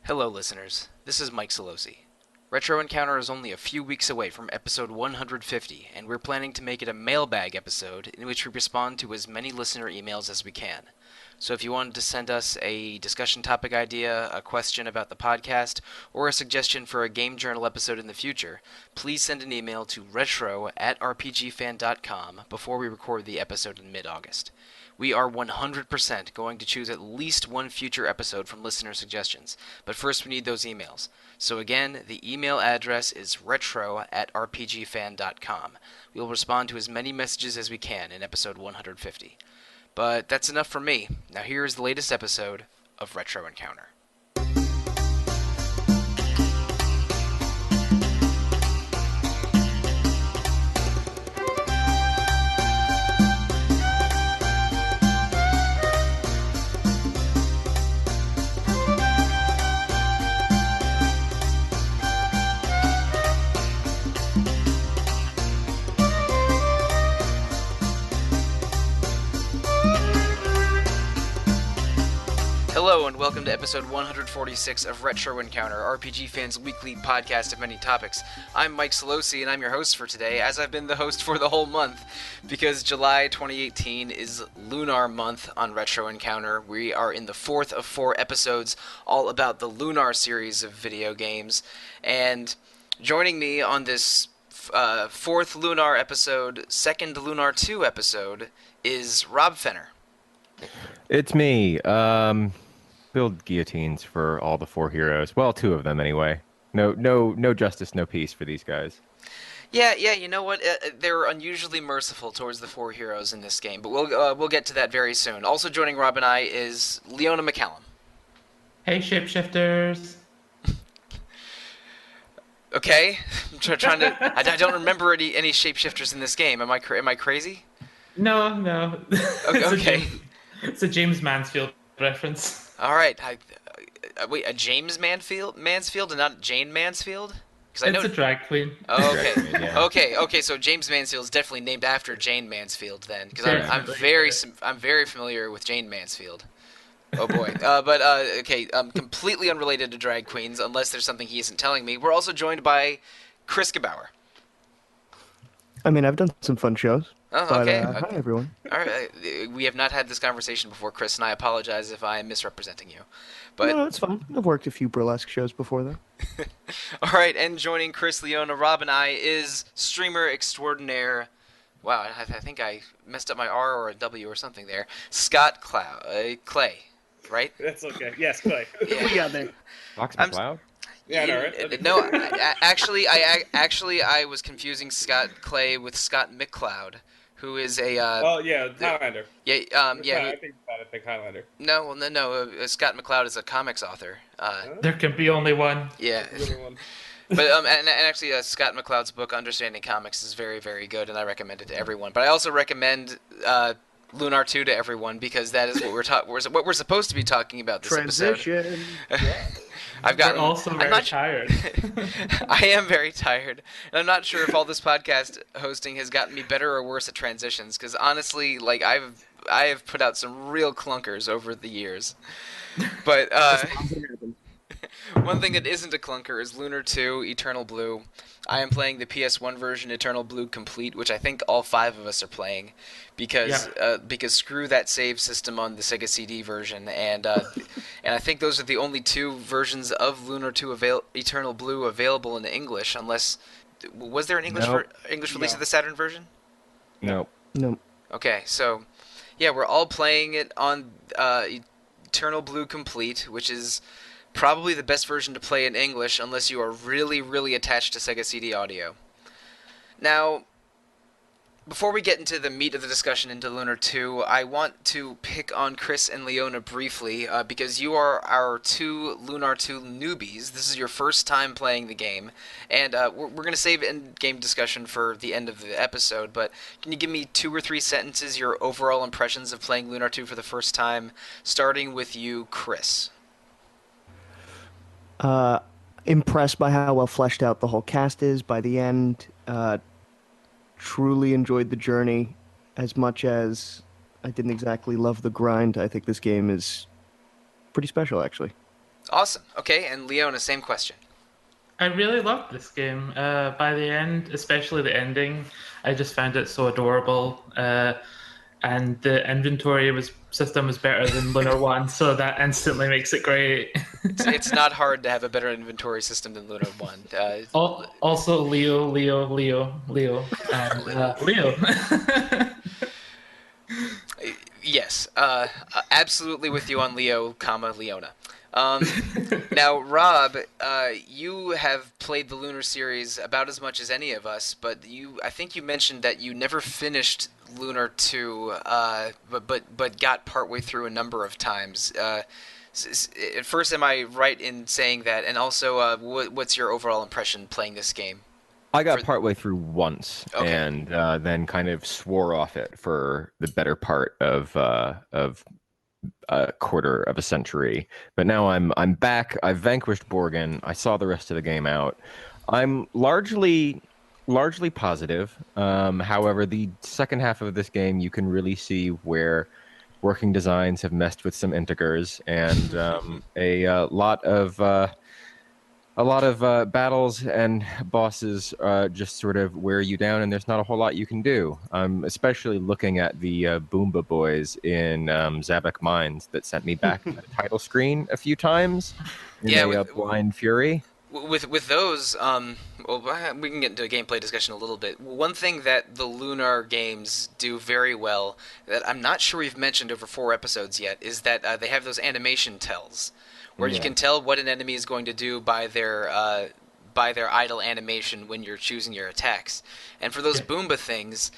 Hello, listeners. This is Mike Sollosi. Retro Encounter is only a few weeks away from episode 150, and we're planning to make it a mailbag episode in which we respond to as many listener emails as we can. So if you wanted to send us a discussion topic idea, a question about the podcast, or a suggestion for a Game Journal episode in the future, please send an email to retro@rpgfan.com before we record the episode in mid-August. We are 100% going to choose at least one future episode from listener suggestions, but first we need those emails. So again, the email address is retro@rpgfan.com. We will respond to as many messages as we can in episode 150. But that's enough for me. Now here is the latest episode of Retro Encounter. Hello and welcome to episode 146 of Retro Encounter, RPG Fans' weekly podcast of many topics. I'm Mike Sollosi and I'm your host for today, as I've been the host for the whole month, because July 2018 is Lunar Month on Retro Encounter. We are in the fourth of 4 episodes, all about the Lunar series of video games, and joining me on this fourth Lunar episode, second Lunar 2 episode, is Rob Fenner. It's me. Build guillotines for all the 4 heroes. Well, 2 of them anyway. No justice, no peace for these guys. Yeah. You know what? They're unusually merciful towards the 4 heroes in this game, but we'll get to that very soon. Also joining Rob and I is Leona McCallum. Hey, shapeshifters. Okay, I'm trying to. I don't remember any shapeshifters in this game. Am I crazy? No. Okay. It's a James Mansfield reference. All right. Wait, a James Mansfield, and not Jane Mansfield? Because I know it's a drag queen. Oh, okay. Drag queen, yeah. Okay. So James Mansfield is definitely named after Jane Mansfield then, because I'm very familiar with Jane Mansfield. Oh boy. Okay. Completely unrelated to drag queens, unless there's something he isn't telling me. We're also joined by Chris Gebauer. I mean, I've done some fun shows. Oh, but, okay. Hi, everyone. All right. We have not had this conversation before, Chris, and I apologize if I am misrepresenting you. But No, it's fine. I've worked a few burlesque shows before, though. all right, and joining Chris, Leona, Rob, and I is streamer extraordinaire. Wow, I think I messed up my R or a W or something there. Scott Clay, right? That's okay. Yes, Clay. Yeah. We got there. Fox I'm- McCloud? Yeah, I know, right? No, I was confusing Scott Clay with Scott McCloud, who is a Oh, yeah, Highlander. yeah I think Highlander. no Scott McCloud is a comics author. There can be only one. Yeah. The other one. But and actually, Scott McCloud's book Understanding Comics is very, very good, and I recommend it to everyone. But I also recommend Lunar 2 to everyone, because that is what we're supposed to be talking about this episode. Transition. We're also very tired. I am very tired, and I'm not sure if all this podcast hosting has gotten me better or worse at transitions. Because honestly, like I have put out some real clunkers over the years. But one thing that isn't a clunker is Lunar 2 Eternal Blue. I am playing the PS1 version Eternal Blue Complete, which I think all 5 of us are playing, because screw that save system on the Sega CD version, and I think those are the only 2 versions of Lunar 2 Eternal Blue available in English. Unless was there an English English release of the Saturn version? No. No. Okay, so yeah, we're all playing it on Eternal Blue Complete, which is probably the best version to play in English, unless you are really, really attached to Sega CD audio. Now, before we get into the meat of the discussion into Lunar 2, I want to pick on Chris and Leona briefly, because you are our 2 Lunar 2 newbies. This is your first time playing the game, and we're going to save in-game discussion for the end of the episode, but can you give me 2 or 3 sentences, your overall impressions of playing Lunar 2 for the first time, starting with you, Chris? Impressed by how well fleshed out the whole cast is by the end. Truly enjoyed the journey as much as I didn't exactly love the grind. I think this game is pretty special, actually. Awesome. Okay, and Leona, same question. I really loved this game. By the end, especially the ending, I just found it so adorable. And the inventory system was better than Lunar One, so that instantly makes it great. It's not hard to have a better inventory system than Lunar One. Also, Leo, and Leo. Yes, absolutely with you on Leo, Leona. Now, Rob, you have played the Lunar series about as much as any of us, but I think you mentioned that you never finished Lunar 2, but got partway through a number of times. At first, am I right in saying that? And also, what's your overall impression playing this game? I got partway through once, okay. and then kind of swore off it for the better part of a quarter of a century. But now I'm back. I've vanquished Borgen. I saw the rest of the game out. I'm largely positive. However, the second half of this game, you can really see where working designs have messed with some integers, and a lot of battles and bosses just sort of wear you down, and there's not a whole lot you can do. I'm especially looking at the Boomba Boys in Zabak Mines that sent me back to the title screen a few times in a blind fury. With those, well, we can get into a gameplay discussion a little bit. One thing that the Lunar games do very well, that I'm not sure we've mentioned over 4 episodes yet, is that they have those animation tells, where you can tell what an enemy is going to do by their idle animation when you're choosing your attacks. And for those Boomba things,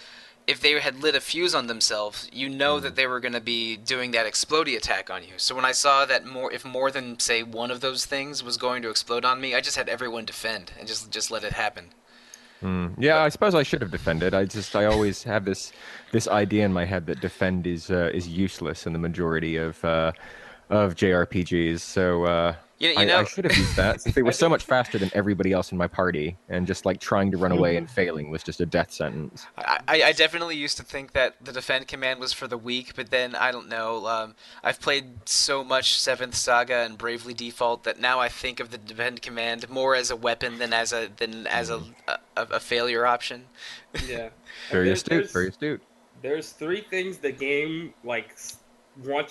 if they had lit a fuse on themselves, you know that they were going to be doing that explodey attack on you. So when I saw that if more than, say, one of those things was going to explode on me, I just had everyone defend and just let it happen. Yeah, I suppose I should have defended. I always have this idea in my head that defend is useless in the majority of JRPGs. So I should have used that since they were so much faster than everybody else in my party, and just like trying to run away and failing was just a death sentence. I definitely used to think that the defend command was for the weak, but then I don't know. I've played so much Seventh Saga and Bravely Default that now I think of the defend command more as a weapon than as a failure option. Yeah, very astute. Very astute. There's 3 things the game wants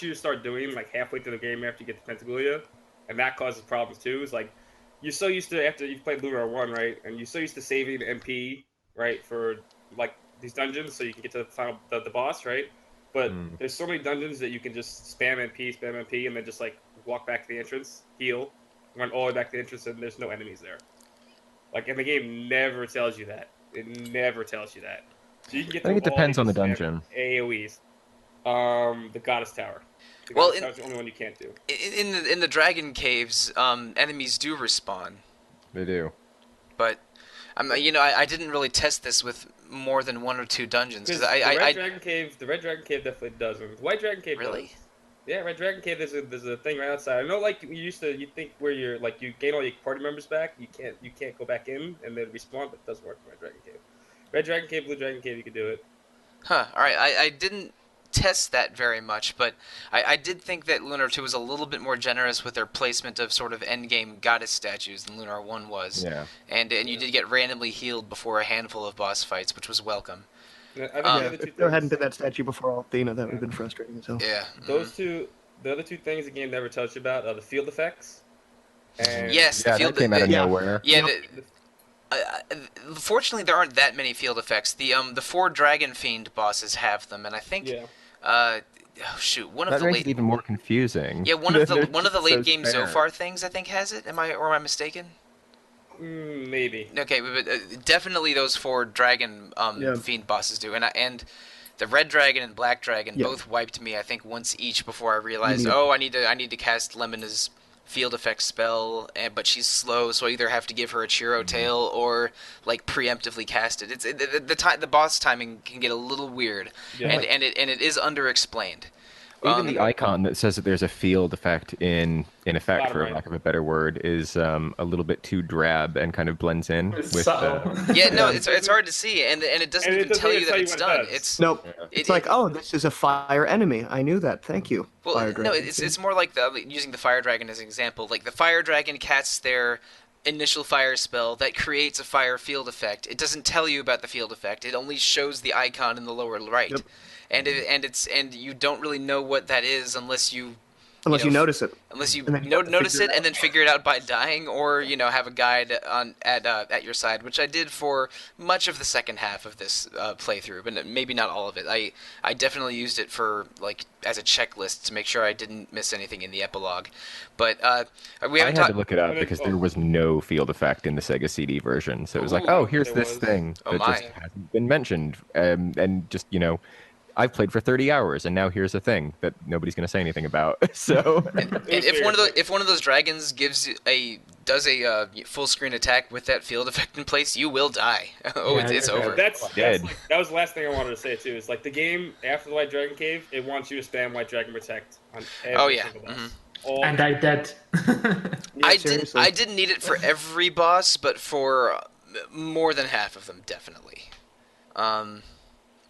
you to start doing halfway through the game after you get the Pentaglia, and that causes problems too. It's like you're so used to, after you've played Lunar 1, right, and you're so used to saving MP, right, for these dungeons so you can get to the boss, right? But there's so many dungeons that you can just spam MP, and then just walk back to the entrance, heal, run all the way back to the entrance, and there's no enemies there. And the game never tells you that. It never tells you that. So you can get. I think it depends on the dungeon. AOE's. The Goddess Tower. The Well, Goddess Tower's the only one you can't do. In the Dragon Caves, enemies do respawn. They do. But I didn't really test this with more than 1 or 2 dungeons because the Red Dragon Cave definitely doesn't. The White Dragon Cave really? does. Yeah, Red Dragon Cave. There's a thing right outside. I know, you think where you're you gain all your party members back. You can't go back in and then respawn, but it doesn't work in Red Dragon Cave. Red Dragon Cave, Blue Dragon Cave, you can do it. Huh. All right. I didn't test that very much, but I did think that Lunar 2 was a little bit more generous with their placement of sort of endgame goddess statues than Lunar 1 was. Yeah. And you did get randomly healed before a handful of boss fights, which was welcome. If there hadn't been that statue before Athena, that would have been frustrating as hell. Yeah. The other 2 things the game never tells you about are the field effects. And yes, the field that came out of nowhere. Yeah. Fortunately, there aren't that many field effects. The 4 Dragon Fiend bosses have them, and I think. Yeah. One of that the makes it even more confusing. Yeah, one of the late game spare. Zophar things I think has it. Am I mistaken? Maybe. Okay, but definitely those 4 Dragon Fiend bosses do, and the Red Dragon and Black Dragon both wiped me I think once each before I realized I need to cast Lemona's field effect spell, but she's slow, so I either have to give her a Chiro Tail or preemptively cast it. The boss timing can get a little weird, and it is underexplained. Even the icon that says that there's a field effect in effect, Bottom for right. lack of a better word, is a little bit too drab and kind of blends in It's with subtle. Yeah, no, Yeah. it's hard to see, and it doesn't And it even doesn't tell even you that tell you it's what it done. does. Nope. It, It's like, oh, this is a fire enemy. I knew that. Thank you. well, Fire no, dragon. it's more like using the fire dragon as an example. Like the fire dragon casts their initial fire spell that creates a fire field effect. It doesn't tell you about the field effect. It only shows the icon in the lower right, Yep. and you don't really know what that is unless you Unless you know, notice it. unless you And then you have to notice figure it it and then figure it out by dying, or have a guide at your side, which I did for much of the second half of this playthrough, but maybe not all of it. I definitely used it for as a checklist to make sure I didn't miss anything in the epilogue. But we I haven't had to talked. look it up And then- because there was no field effect in the Sega CD version. So it was like, Ooh, oh, here's there this was. thing Oh that my. just hasn't been mentioned. And just, I've played for 30 hours and now here's a thing that nobody's going to say anything about. So And was if weird, but- if one of those dragons does a full screen attack with that field effect in place, you will die. Oh, Yeah, it's yeah. over. That's Dead. like, that was the last thing I wanted to say too. Is like the game after the White Dragon Cave, it wants you to spam White Dragon Protect on every Oh, yeah. single boss. Mhm. All And I did. I seriously. I didn't need it for every boss, but for more than half of them, definitely.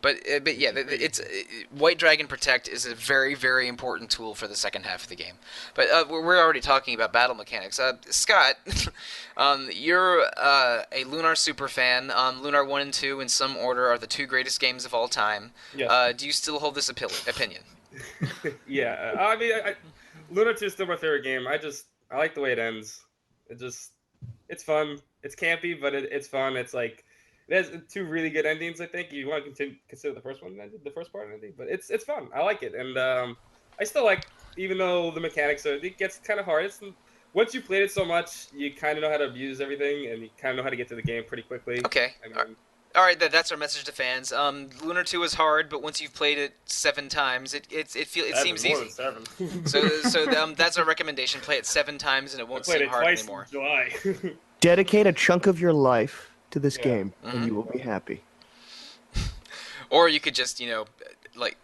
But yeah, it's White Dragon Protect is a very, very important tool for the second half of the game. But we're already talking about battle mechanics. Scott, you're a Lunar super fan. Lunar 1 and 2, in some order, are the two greatest games of all time. Yes. Do you still hold this opinion? Yeah, I mean, Lunar 2 is still my favorite game. I like the way it ends. It's fun. It's campy, but it's fun. It's like it has two really good endings. I think you want to consider the first one ended, the first part ending, but it's fun. I like it, and I still like, even though the mechanics it gets kind of hard. Once you played it so much, you kind of know how to abuse everything, and you kind of know how to get to the game pretty quickly. Okay. I mean, All right, that's our message to fans. Lunar 2 is hard, but once you've played it 7 times, it seems more easy. than 7. So that's our recommendation. Play it 7 times, and it I won't played seem it hard twice anymore. in July. Dedicate a chunk of your life to this Yeah. game, Mhm. and you will be happy. Or you could just, like,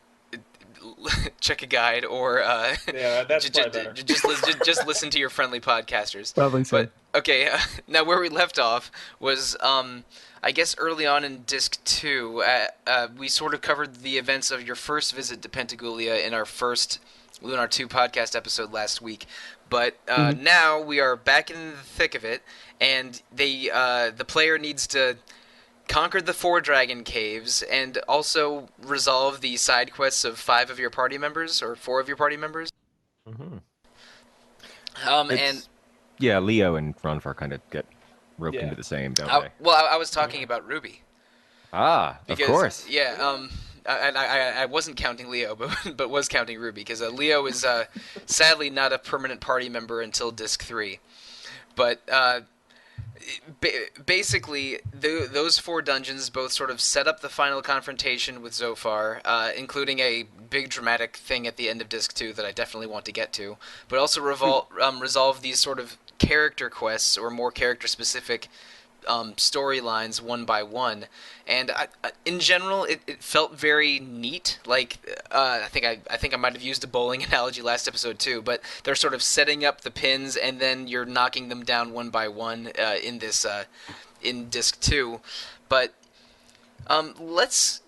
check a guide, or Yeah, that's probably better. just listen to your friendly podcasters. Probably so. But okay, now where we left off was, I guess early on in Disc 2, we sort of covered the events of your first visit to Pentagoulia in our first Lunar 2 podcast episode last week. But now we are back in the thick of it, and the player needs to conquer the 4 dragon caves and also resolve the side quests of 5 of your party members, or 4 of your party members. Mhm. And yeah, Leo and Ronfar kind of get roped Yeah. into the same, don't I, they? well, I was talking about Ruby. Of course. Yeah, and I wasn't counting Leo, but was counting Ruby, because Leo is sadly not a permanent party member until Disc 3. But basically, those 4 dungeons both sort of set up the final confrontation with Zophar, including a big dramatic thing at the end of Disc 2 that I definitely want to get to, but also resolve these sort of character quests, or more character-specific storylines one by one, and in general, it felt very neat. Like I think I might have used a bowling analogy last episode too, but they're sort of setting up the pins, and then you're knocking them down one by one in this in Disc 2. But let's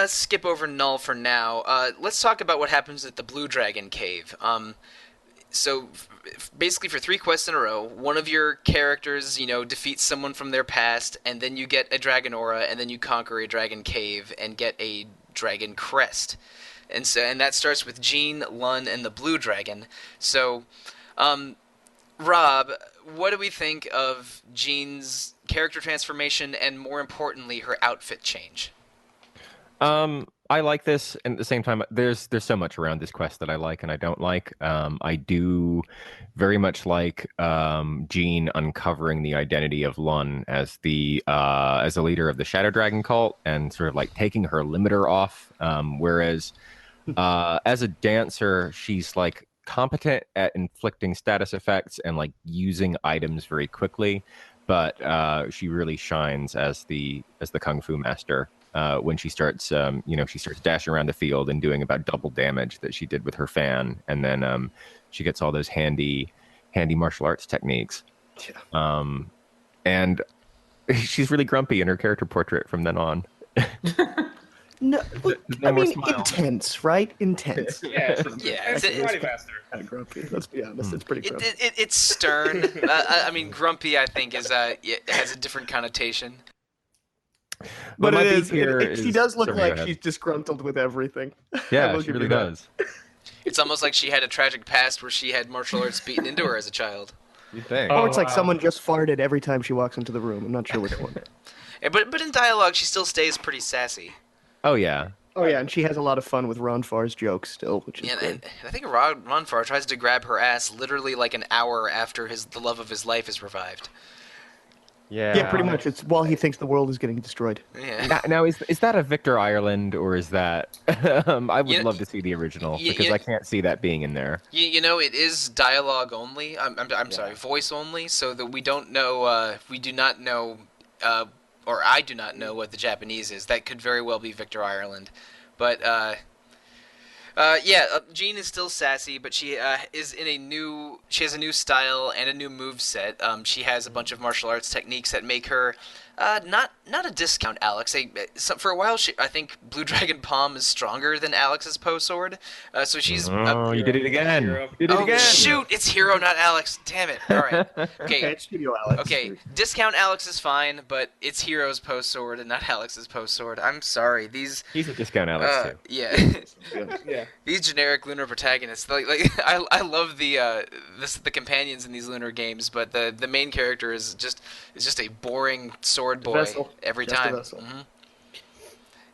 skip over Null for now. Let's talk about what happens at the Blue Dragon Cave. So basically, for 3 quests in a row, one of your characters, defeats someone from their past, and then you get a dragon aura, and then you conquer a dragon cave and get a dragon crest. And that starts with Jean, Lun, and the Blue Dragon. So, Rob, what do we think of Jean's character transformation, and more importantly, her outfit change? I like this, and at the same time, there's so much around this quest that I like and I don't like. I do very much like Jean uncovering the identity of Lun as the leader of the Shadow Dragon cult, and sort of like taking her limiter off. Whereas as a dancer, she's like competent at inflicting status effects and like using items very quickly, but she really shines as the kung fu master. when she starts, she starts dashing around the field and doing about double damage that she did with her fan, and then she gets all those handy martial arts techniques. Yeah. And she's really grumpy in her character portrait from then on. No, There's no I more mean, smile. intense, right? Intense. Yeah, Yeah, it's it's- Karate Master. Kind of grumpy. Let's be honest, it's pretty grumpy. It's stern. I mean, grumpy, I think, it has a different connotation. But my it beat is. here She is- does look sorry, go like ahead. she's disgruntled with everything. I Yeah, will she give really you that. does. It's almost like she had a tragic past where she had martial arts beaten into her as a child. You think? Oh, Or it's like wow. someone just farted every time she walks into the room. I'm not sure which one. But in dialogue, she still stays pretty sassy. Oh yeah. Oh yeah, and she has a lot of fun with Ron Farr's jokes still, which is Yeah, great. and I think Ron Farr tries to grab her ass literally like an hour after the love of his life is revived. Yeah. Yeah, pretty much. It's while he thinks the world is getting destroyed. Yeah. Now is that a Victor Ireland or is that? I would You- love to see the original you- because you- I can't see that being in there. You know, it is dialogue only. I'm sorry, voice only. So that we don't know. We do not know, or I do not know what the Japanese is. That could very well be Victor Ireland, but Jean is still sassy, but she is in a new. She has a new style and a new move set. She has a bunch of martial arts techniques that make her not a discount Alex. For a while, I think Blue Dragon Palm is stronger than Alex's Poe sword. So she's. Oh, you did it again. Hero. You did it Oh again. shoot! It's Hero, not Alex. Damn it! All right. Okay, Okay. it's Studio Alex. Okay. Discount Alex is fine, but it's Hero's post sword and not Alex's post sword. I'm sorry. These. He's a discount Alex too. Yeah. Yeah. These generic Lunar protagonists. Like I love the companions in these Lunar games, but the main character is just a boring sword boy Vessel. every Just a time. vessel.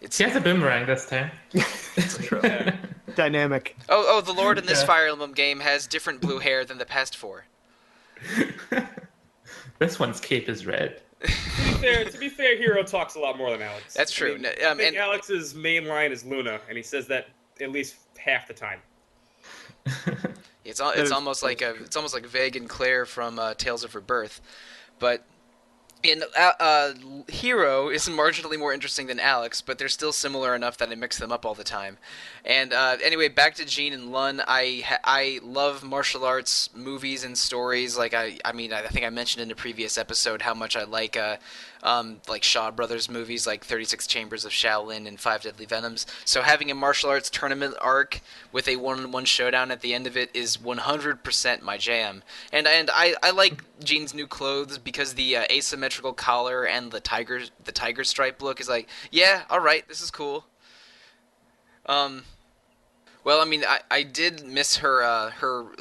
It's She has a boomerang this time. Dynamic. the Lord in this Yeah. Fire Emblem game has different blue hair than the past four. This one's cape is red. To be fair, Hero talks a lot more than Alex. That's true. I, mean, No, I think and- Alex's main line is Luna, and he says that at least half the time. It's is- almost like Vague and Claire from Tales of Rebirth, but in Hero is marginally more interesting than Alex, but they're still similar enough that I mix them up all the time. And anyway, back to Jean and Lun. I love martial arts movies and stories. Like I think I mentioned in a previous episode how much I like Shaw Brothers movies like 36 Chambers of Shaolin and Five Deadly Venoms. So having a martial arts tournament arc with a one-on-one showdown at the end of it is 100% my jam. And I like Jean's new clothes because the asymmetrical collar and the tiger stripe look is like, yeah, all right, this is cool. Well, I mean, I did miss her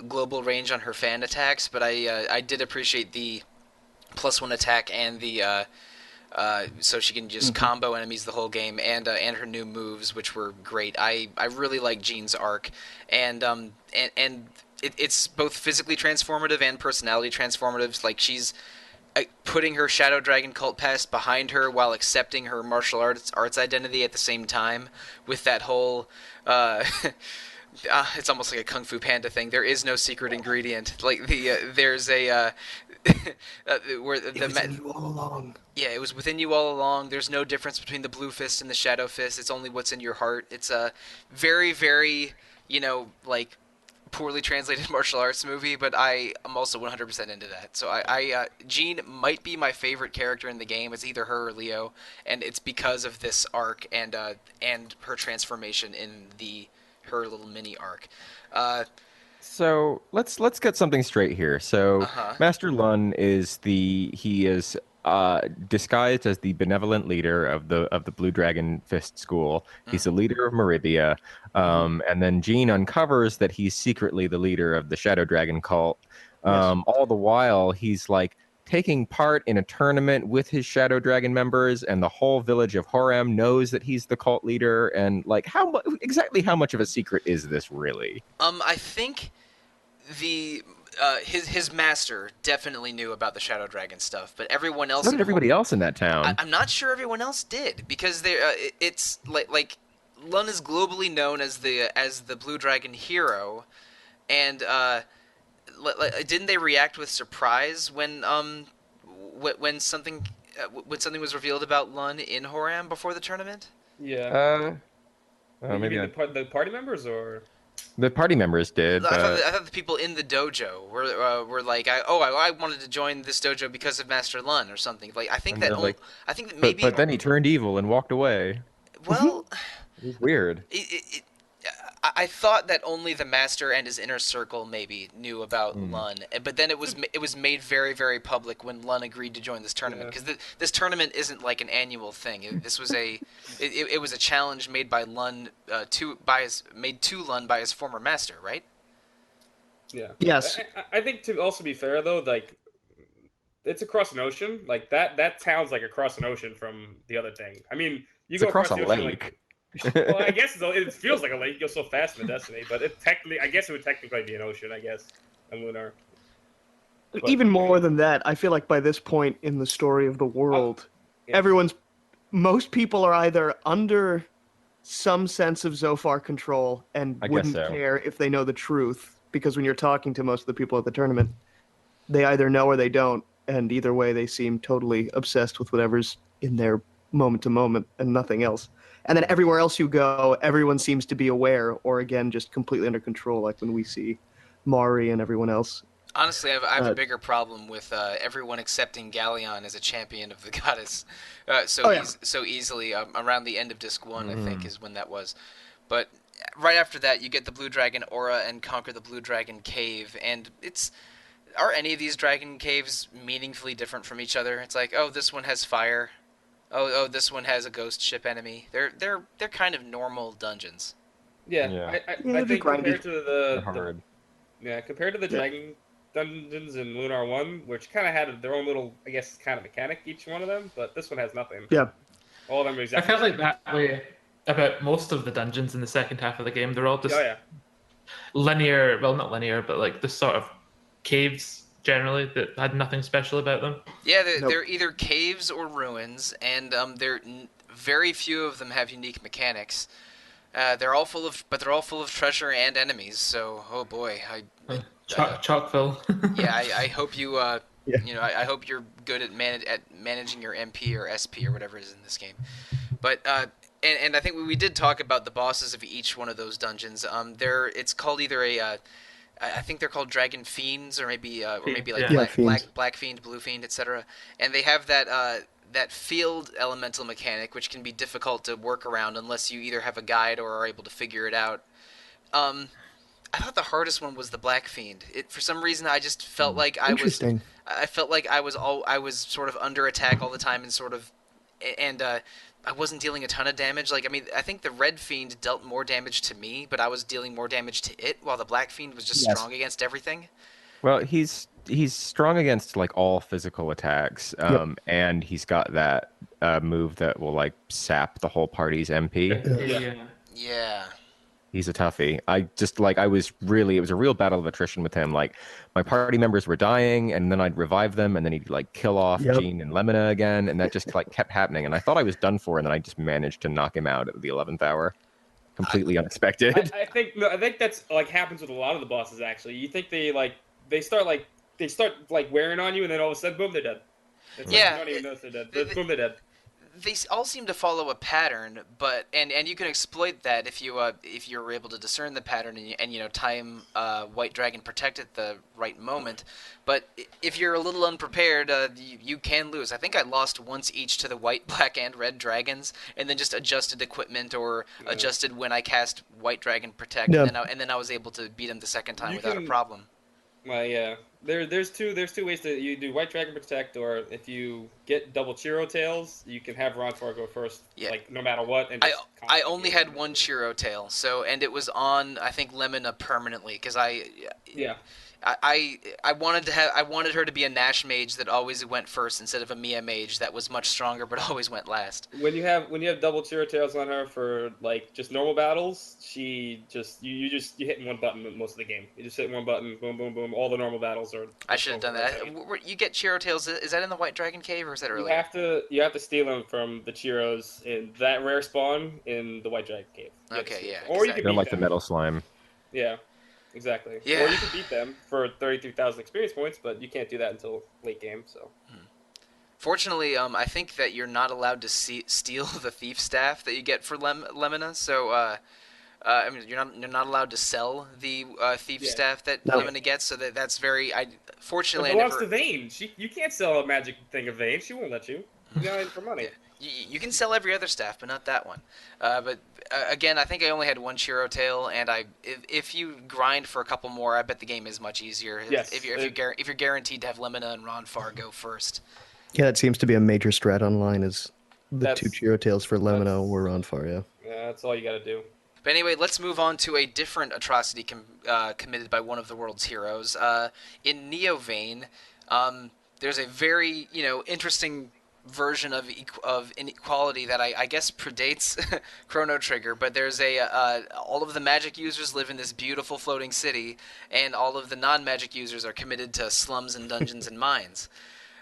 global range on her fan attacks, but I did appreciate the +1 attack and the so she can just combo enemies the whole game, and her new moves, which were great. I really like Jean's arc, and it's both physically transformative and personality transformative. Like she's putting her Shadow Dragon cult past behind her while accepting her martial arts identity at the same time, with that whole it's almost like a Kung Fu Panda thing. There is no secret ingredient. Like there's a where It was in you all along. yeah, it was within you all along. There's no difference between the blue fist and the shadow fist. It's only what's in your heart. It's a very, very, like poorly translated martial arts movie, but I am also 100% into that. So Jean might be my favorite character in the game. It's either her or Leo, and it's because of this arc and her transformation in her little mini arc. So let's get something straight here. So Uh-huh. Master Lun is disguised as the benevolent leader of the Blue Dragon Fist School. He's the leader of Maribia, and then Jean uncovers that he's secretly the leader of the Shadow Dragon cult. All the while, he's like taking part in a tournament with his Shadow Dragon members, and the whole village of Horem knows that he's the cult leader. And like, exactly how much of a secret is this really? I think his master definitely knew about the Shadow Dragon stuff, but everyone else. So did everybody else in that town. I'm not sure everyone else did, because it's like Lun is globally known as the Blue Dragon hero, and didn't they react with surprise when something when something was revealed about Lun in Horam before the tournament? Yeah. You Maybe mean the party members or? the party members did, but I thought the people in the dojo were like, I wanted to join this dojo because of Master Lun or something. Like and they're like, I think that but maybe then he turned evil and walked away. well, It was weird. I thought that only the master and his inner circle maybe knew about Lun, but then it was made very very public when Lun agreed to join this tournament Yeah. because this tournament isn't like an annual thing. This was it was a challenge made by Lun made to Lun by his former master, right? Yeah. Yes. I think to also be fair though, like it's across an ocean. Like that sounds like across an ocean from the other thing. I mean, you It's go across a the ocean, lake. well, I guess it feels like a lake. You go so fast in the Destiny, but I guess it would technically be an ocean. I guess, in Lunar. But- Even more than that, I feel like by this point in the story of the world, Yeah. most people are either under some sense of Zophar control and I guess wouldn't so. care if they know the truth, because when you're talking to most of the people at the tournament, they either know or they don't, and either way they seem totally obsessed with whatever's in their moment to moment and nothing else. And then everywhere else you go, everyone seems to be aware or again just completely under control, like when we see Mari and everyone else. Honestly, I have a Uh, bigger problem with everyone accepting Galleon as a champion of the goddess Oh, yeah. so easily. Around the end of Disc 1, I think, is when that was. But right after that, you get the Blue Dragon Aura and conquer the Blue Dragon Cave, and are any of these dragon caves meaningfully different from each other? It's like, oh, this one has fire. Oh, this one has a ghost ship enemy. They're kind of normal dungeons. Yeah, Yeah. I they'd be think compared grindy. to They're the hard. compared to the Dragon dungeons in Lunar 1, which kind of had their own little, I guess, kind of mechanic each one of them, but this one has nothing. Yeah. All of them are I exactly. felt like that way about most of the dungeons in the second half of the game. They're all just Oh yeah. linear, well, not linear, but like the sort of caves generally that had nothing special about them. Yeah, Nope. they're either caves or ruins, and very few of them have unique mechanics. They're all full of treasure and enemies. So, oh boy, Chalkville. I hope you Yeah. I hope you're good at managing your MP or SP or whatever is in this game. But and I think we did talk about the bosses of each one of those dungeons. It's called either I think they're called Dragon Fiends or maybe like Yeah. Yeah, Fiends. Black Fiend, Blue Fiend, etc. And they have that field elemental mechanic, which can be difficult to work around unless you either have a guide or are able to figure it out. I thought the hardest one was the Black Fiend. For some reason I just felt like Interesting. I felt like I was sort of under attack all the time and I wasn't dealing a ton of damage. Like, I mean, I think the Red Fiend dealt more damage to me, but I was dealing more damage to it, while the Black Fiend was just Yes. strong against everything. Well, he's strong against like all physical attacks, and he's got that move that will like sap the whole party's MP. Yeah. Yeah. He's a toughie. It was a real battle of attrition with him. Like my party members were dying, and then I'd revive them, and then he'd like kill off Yep. Jean and Lemina again, and that just like kept happening. And I thought I was done for, and then I just managed to knock him out at the 11th hour, completely unexpected. I think that's like happens with a lot of the bosses. Actually, you think they start wearing on you, and then all of a sudden, boom, they're dead. It's like, Yeah, you don't even notice they're dead. it- Boom, they're dead. They all seem to follow a pattern, but and you can exploit that if you're able to discern the pattern and time White Dragon Protect at the right moment. But if you're a little unprepared, you can lose. I think I lost once each to the White, Black, and Red Dragons, and then just adjusted equipment or adjusted when I cast White Dragon Protect, Yeah. and then I was able to beat him the second time You without a can- problem. Well, yeah. There's two ways to you do White Dragon Protect, or if you get double Chiro Tails, you can have Ronfar go first, Yeah. like no matter what. And I just only had one Chiro tail, and it was on I think Lemina permanently because Yeah. I wanted her to be a Nash mage that always went first instead of a Mia mage that was much stronger but always went last. When you have double Chiro Tails on her for like just normal battles, she just you hitting one button most of the game. You just hit one button, boom, boom, boom. All the normal battles are. I should have done that. You get Chiro tails. Is that in the White Dragon Cave or is that You earlier? have to steal them from the Chiros in that rare spawn in the White Dragon Cave. You have to Okay, steal yeah, them. Or you exactly. can Don't beat like the them. metal slime. Yeah, exactly. Yeah. Or you can beat them for 33,000 experience points, but you can't do that until late game. So Fortunately, I think that you're not allowed to steal the thief staff that you get for Lemina. So, I mean, you're not allowed to sell the thief Yeah. staff that No. Lemina gets. So that's very. It Fortunately, I belongs to never. Vane. You can't sell a magic thing of Vane. She won't let you. You got it for money. Yeah. You can sell every other staff, but not that one. But again, I think I only had one Chiro tail, and if you grind for a couple more, I bet the game is much easier. Yes, If you're guaranteed to have Lemina and Ronfar go first. Yeah, that seems to be a major strat online. Is the That's- two Chiro tails for Lemino that's- were on fire? Yeah. Yeah, that's all you got to do. But anyway, let's move on to a different atrocity committed by one of the world's heroes. In Neo Vein, there's a very interesting version of inequality that I guess predates Chrono Trigger. But there's all of the magic users live in this beautiful floating city, and all of the non-magic users are committed to slums and dungeons and mines.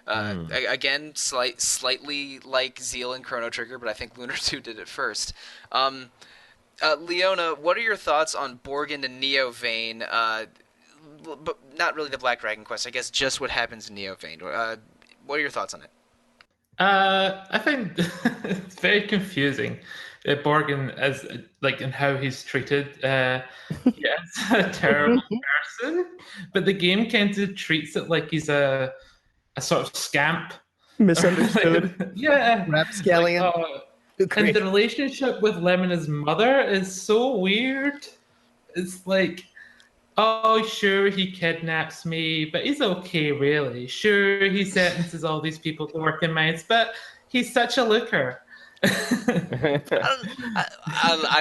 Again, slightly like Zeal and Chrono Trigger, but I think Lunar 2 did it first. Leona, what are your thoughts on Borgin and Neo Vein? But not really the Black Dragon Quest. I guess just what happens in Neo Vein. What are your thoughts on it? I think it's very confusing. Borgin as and how he's treated. Yes, a terrible person, but the game kind of treats it like he's a sort of scamp. Misunderstood. Yeah, Rapscallion. And the relationship with Lemona's mother is so weird. It's like, oh, sure, he kidnaps me, but he's okay, really. Sure, he sentences all these people to work in mines, but he's such a looker. I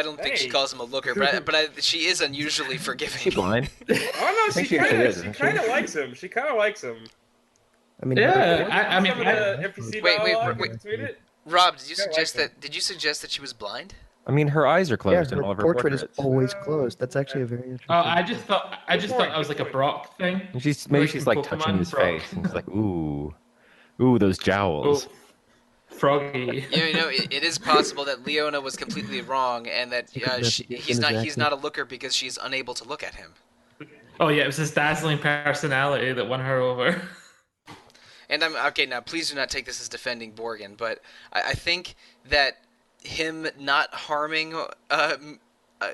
don't think she Hey. calls him a looker, but she is unusually forgiving. She blind? Oh no, think she she actually kind is, of isn't she? likes him. She kind of likes him. I mean, Yeah, I mean, Some of the NPC Wait, dialogue wait. between it. Rob, did you Kinda suggest like that? Did you suggest that she was blind? I mean, her eyes are yeah, closed in her all of her portrait portraits. is always closed. That's actually a very interesting. oh, I just thought that was like a Brock thing. And maybe Like she's in like Pokemon, touching his Brock. face, and it's like, ooh, those jowls. Oh, Froggy. It is possible that Leona was completely wrong, and that he's his not accent. a looker because she's unable to look at him. Oh yeah, it was his dazzling personality that won her over. And I'm okay now. Please do not take this as defending Borgin, but I think that him not harming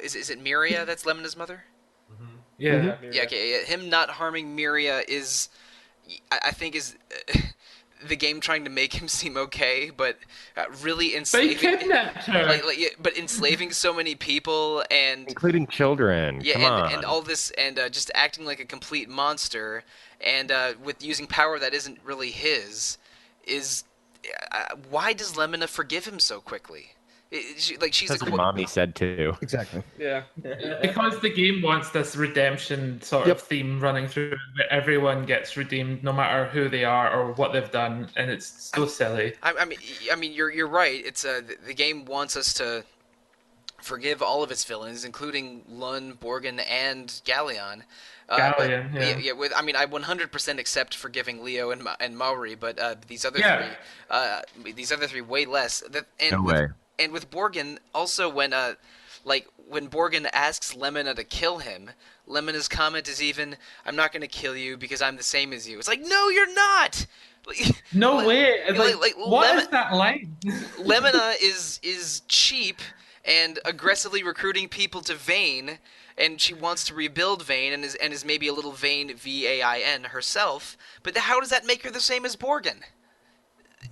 is it Miria that's Lemona's mother? Yeah. Yeah, okay. Yeah, him not harming Miria is, I think, is the game trying to make him seem okay, but really But he enslaving. kidnapped her. But enslaving so many people and Including children. yeah, Come on. and all this and just acting like a complete monster and with using power that isn't really his is why does Lemina forgive him so quickly? She's That's what mommy said too. Exactly. Yeah. Because the game wants this redemption sort Yep. of theme running through where everyone gets redeemed no matter who they are or what they've done, and it's so silly. I mean, you're right. It's the game wants us to forgive all of its villains, including Lun, Borgin, and Galleon. Galleon, yeah. I 100% accept forgiving Leo and Maori, but these other three way less. No way. And with Borgin, also when Borgin asks Lemina to kill him, Lemina's comment is even, "I'm not going to kill you because I'm the same as you." It's like, no, you're not. No way. What is Lemon- that line? Lemina is cheap and aggressively recruiting people to Vane, and she wants to rebuild Vane and is maybe a little Vane Vain herself. But how does that make her the same as Borgin?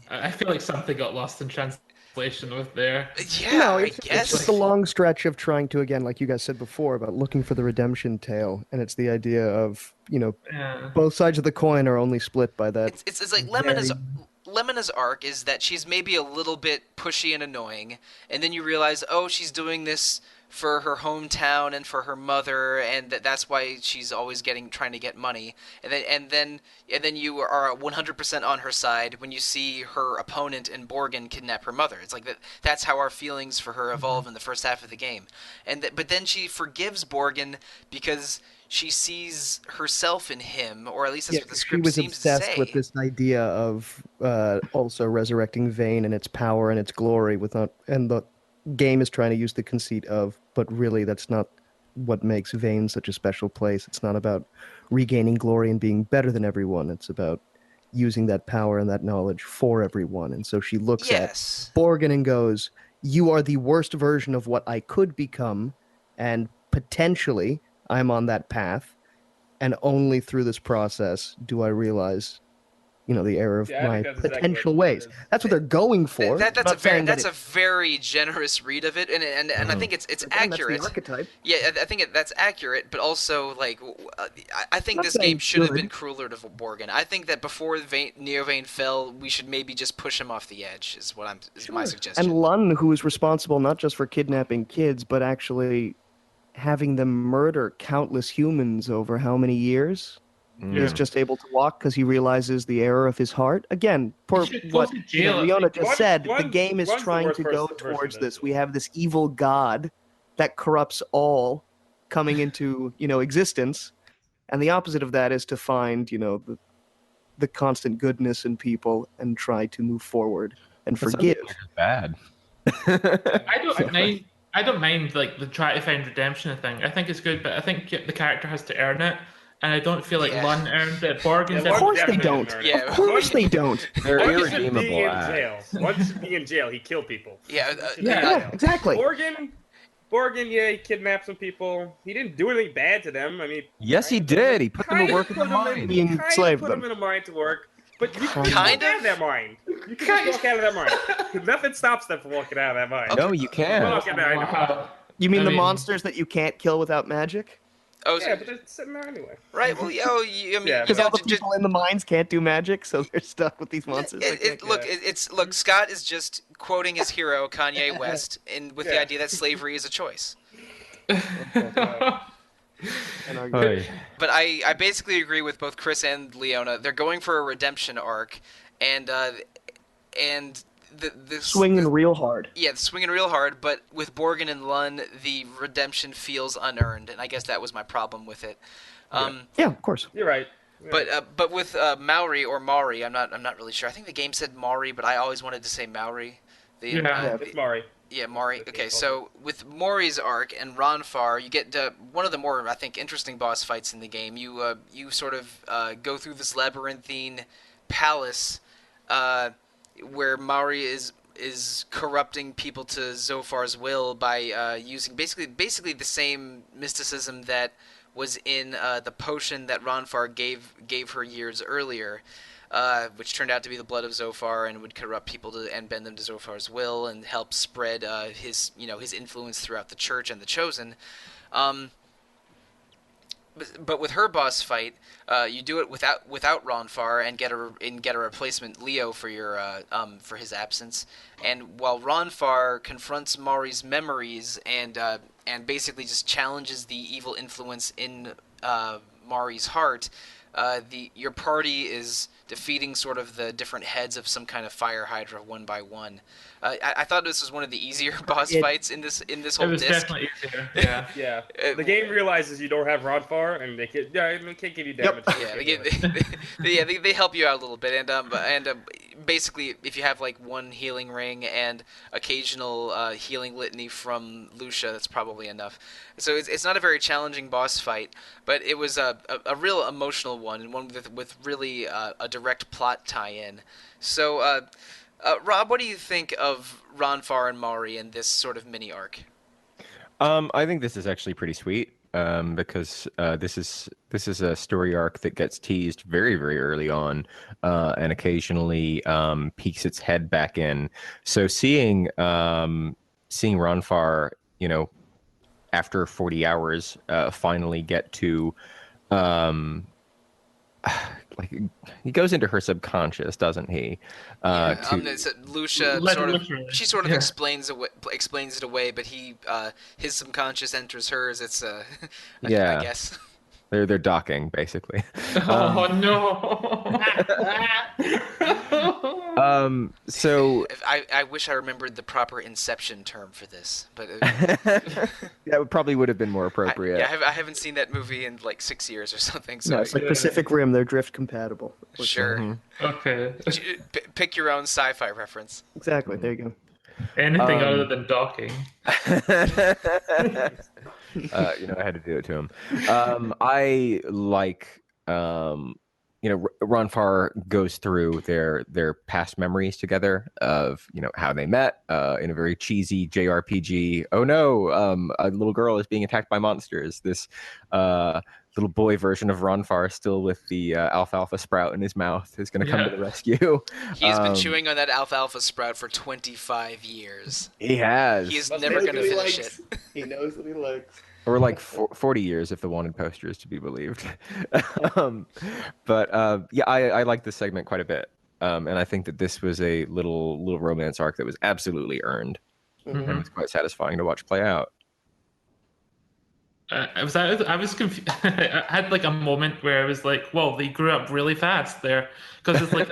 I feel like something got lost in translation with there. Yeah, No, I it's guess. just a long stretch of trying to, again, like you guys said before, about looking for the redemption tale, and it's the idea of Yeah. both sides of the coin are only split by that. It's like Lemona's arc is that she's maybe a little bit pushy and annoying, and then you realize, oh, she's doing this for her hometown and for her mother, and that's why she's always trying to get money. And then you are 100% on her side when you see her opponent in Borgin kidnap her mother. It's like that's how our feelings for her evolve in the first half of the game. But then she forgives Borgin because she sees herself in him, or at least that's what the She script was seems obsessed to say. with this idea of also resurrecting Vane and its power and its glory, and the game is trying to use the conceit of, but really that's not what makes Vane such a special place. It's not about regaining glory and being better than everyone. It's about using that power and that knowledge for everyone. And so she looks at Yes. Borgin and goes, "You are the worst version of what I could become, and potentially I'm on that path. And only through this process do I realize, the error of Yeah, I my think that's exactly potential what ways." it is. That's what they're going for. That's I'm not saying that's that a very generous read of it, and I think it's again, accurate. That's the archetype. Yeah, I think that's accurate, but also like I think Not this saying game should have good. been crueler to Borgin. I think that before Neovane fell, we should maybe just push him off the edge. Is my suggestion. And Lun, who is responsible not just for kidnapping kids, but actually having them murder countless humans over how many years? He's just able to walk because he realizes the error of his heart. Again, He should go what to jail. Leona just One- said, the one- game is one's the trying worst to go version towards of this. this. We have this evil god that corrupts all coming into existence, and the opposite of that is to find the constant goodness in people and try to move forward and That sounds forgive. like it's bad. I don't mind like the try to find redemption thing. I think it's good, but I think the character has to earn it, and I don't feel like Yeah. Lun earned it. Borgin Yeah, did. Of course they definitely don't. didn't earn Yeah. it. Of course they don't. They're Once being irredeemable in acts. jail. Once being in jail, he killed people. Yeah, He should be yeah. in Yeah, jail. exactly. Borgin, yeah, he kidnapped some people. He didn't do anything bad to them. I mean, Yes, he did. He put them to kinda work in the put 'em mine. He enslaved put them them. in a mine to work. But you can Kind walk out of? of that mine. You can just walk out of that mine. Nothing stops them from walking out of that mine. No, you can't. Walk out of that mine. Wow. You mean I the mean- monsters that you can't kill without magic? Oh, Yeah, but they're sitting there anyway. right. Well, I mean, Yeah. Because all the people in the mines can't do magic, so they're stuck with these monsters. that can't Look, yeah. look. Scott is just quoting his hero Kanye West, with the Yeah. idea that slavery is a choice. and argue. Oy. But I basically agree with both Chris and Leona. They're going for a redemption arc, and the Swinging real hard. Yeah, it's swinging real hard, but with Borgin and Lun, the redemption feels unearned, and I guess that was my problem with it. Yeah, of course. You're right. Yeah. But with Maori or Maori, I'm not really sure. I think the game said Maori, but I always wanted to say Maori. Yeah. It's Mari. Yeah, Maury. Okay, so with Maury's arc and Ronfar, you get one of the more, I think, interesting boss fights in the game. You sort of go through this labyrinthine palace where Maury is corrupting people to Zophar's will by using basically the same mysticism that was in the potion that Ronfar gave her years earlier. Which turned out to be the blood of Zophar and would corrupt people and bend them to Zophar's will and help spread his influence throughout the church and the chosen. But with her boss fight, you do it without Ronfar and get a replacement Leo for your for his absence. And while Ronfar confronts Maury's memories and basically just challenges the evil influence in Maury's heart, your party is defeating sort of the different heads of some kind of fire hydra one by one. I thought this was one of the easier boss fights in this It whole was disc. definitely easier. Yeah. Yeah. The game realizes you don't have Rodfar, and they can't give you damage. Yeah, they help you out a little bit, and basically, if you have like one healing ring and occasional healing litany from Lucia, that's probably enough. So it's not a very challenging boss fight, but it was a real emotional one, and one with really a direct plot tie-in. So, Rob, what do you think of Ronfar and Maury in this sort of mini arc? I think this is actually pretty sweet because this is a story arc that gets teased very, very early on and occasionally peeks its head back in. So seeing Ronfar, after 40 hours, finally get to like he goes into her subconscious, doesn't he? Lucia Lucia explains it away, but his subconscious enters hers. It's I guess. They're docking basically. Oh no! So I wish I remembered the proper Inception term for this, but that probably would have been more appropriate. I haven't seen that movie in like 6 years or something. So No, it's like Pacific Rim. They're drift compatible. Sure. Mm-hmm. Okay. Pick your own sci-fi reference. Exactly. There you go. Anything other than docking. I had to do it to him. I like, Ronfar goes through their past memories together of how they met in a very cheesy JRPG. Oh no, a little girl is being attacked by monsters. This little boy version of Ronfar, still with the alfalfa sprout in his mouth, is going to come to the rescue. He's been chewing on that alfalfa sprout for 25 years. He has. He is Must never knows going to what he finish likes. it. He knows what he likes. Or like 40 years if the wanted poster is to be believed. But yeah, I like this segment quite a bit. And I think that this was a little romance arc that was absolutely earned. Mhm. And was quite satisfying to watch play out. I was confused. I had like a moment where I was like, "Whoa, they grew up really fast there," because it's like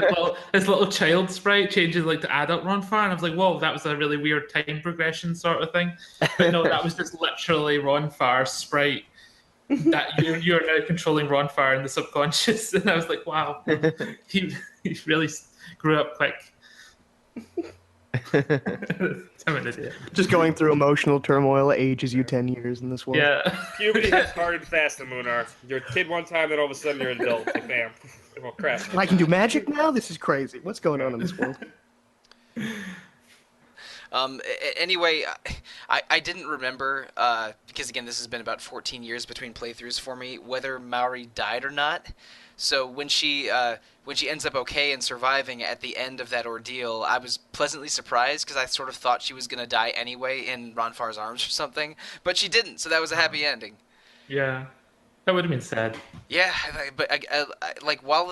this little child sprite changes like to adult Ronfair, and I was like, "Whoa, that was a really weird time progression sort of thing." But no, that was just literally Ronfair's sprite. That you're now controlling Ronfair in the subconscious, and I was like, "Wow, he really grew up quick." I'm an idiot. Just going through emotional turmoil ages you 10 years in this world. Yeah. Puberty hits hard and fast in Lunar. You're a kid one time, then all of a sudden you're an adult. Like, bam. Oh, crap. And I can do magic now? This is crazy. What's going on in this world? Anyway, I didn't remember, because again, this has been about 14 years between playthroughs for me, whether Maori died or not. So when she ends up okay and surviving at the end of that ordeal, I was pleasantly surprised because I sort of thought she was going to die anyway in Ronfar's arms or something, but she didn't, so that was a happy ending. Yeah. That would have been sad. Yeah, but while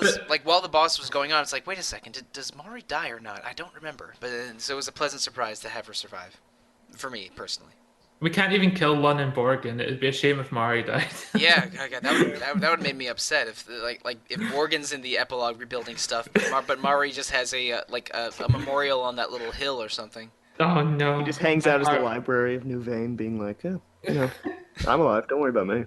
the boss was going on, it's like, wait a second, does Mari die or not? I don't remember. But so it was a pleasant surprise to have her survive, for me personally. We can't even kill Lun and Borgin. It would be a shame if Mari died. Yeah, that would have made me upset if if Morgan's in the epilogue rebuilding stuff, but Mari just has a memorial on that little hill or something. Oh no. He just hangs out as the library of New Vane, being like, I'm alive. Don't worry about me.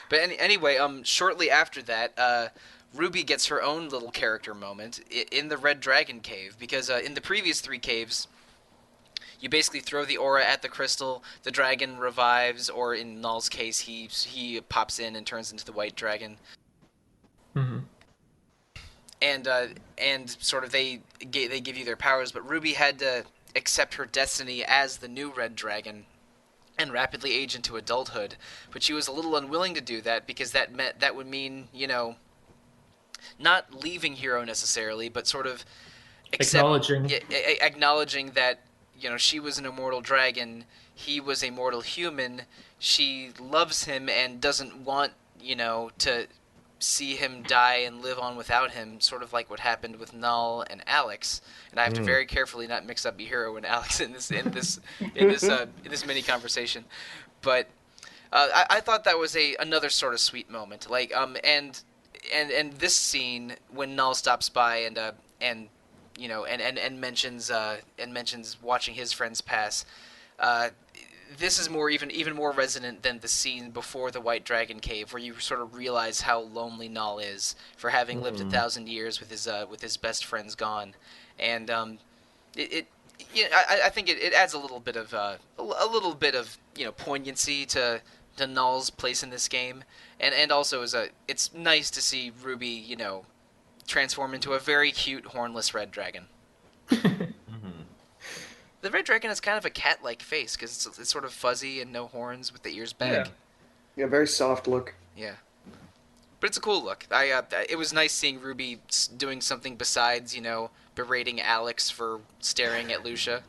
But anyway, shortly after that, Ruby gets her own little character moment in the Red Dragon Cave, because in the previous 3 caves, you basically throw the aura at the crystal, the dragon revives, or in Null's case, he pops in and turns into the White Dragon. Mm-hmm. And sort of they give you their powers, but Ruby had to accept her destiny as the new Red Dragon and rapidly age into adulthood, but she was a little unwilling to do that because that would mean, not leaving Hero necessarily, but sort of acknowledging that, she was an immortal dragon, he was a mortal human, she loves him and doesn't want, to see him die and live on without him, sort of like what happened with Null and Alex. And I have to very carefully not mix up Hero and Alex in this mini conversation. But I thought that was another sort of sweet moment. And this scene when Null stops by and mentions watching his friends pass. This is even more resonant than the scene before the White Dragon Cave, where you sort of realize how lonely Null is for having lived 1,000 years with his best friends gone, and I think it adds a little bit of poignancy to Null's place in this game, and also it's nice to see Ruby transform into a very cute hornless red dragon. The red dragon has kind of a cat-like face because it's sort of fuzzy and no horns with the ears back. Yeah, very soft look. Yeah. But it's a cool look. It was nice seeing Ruby doing something besides, berating Alex for staring at Lucia.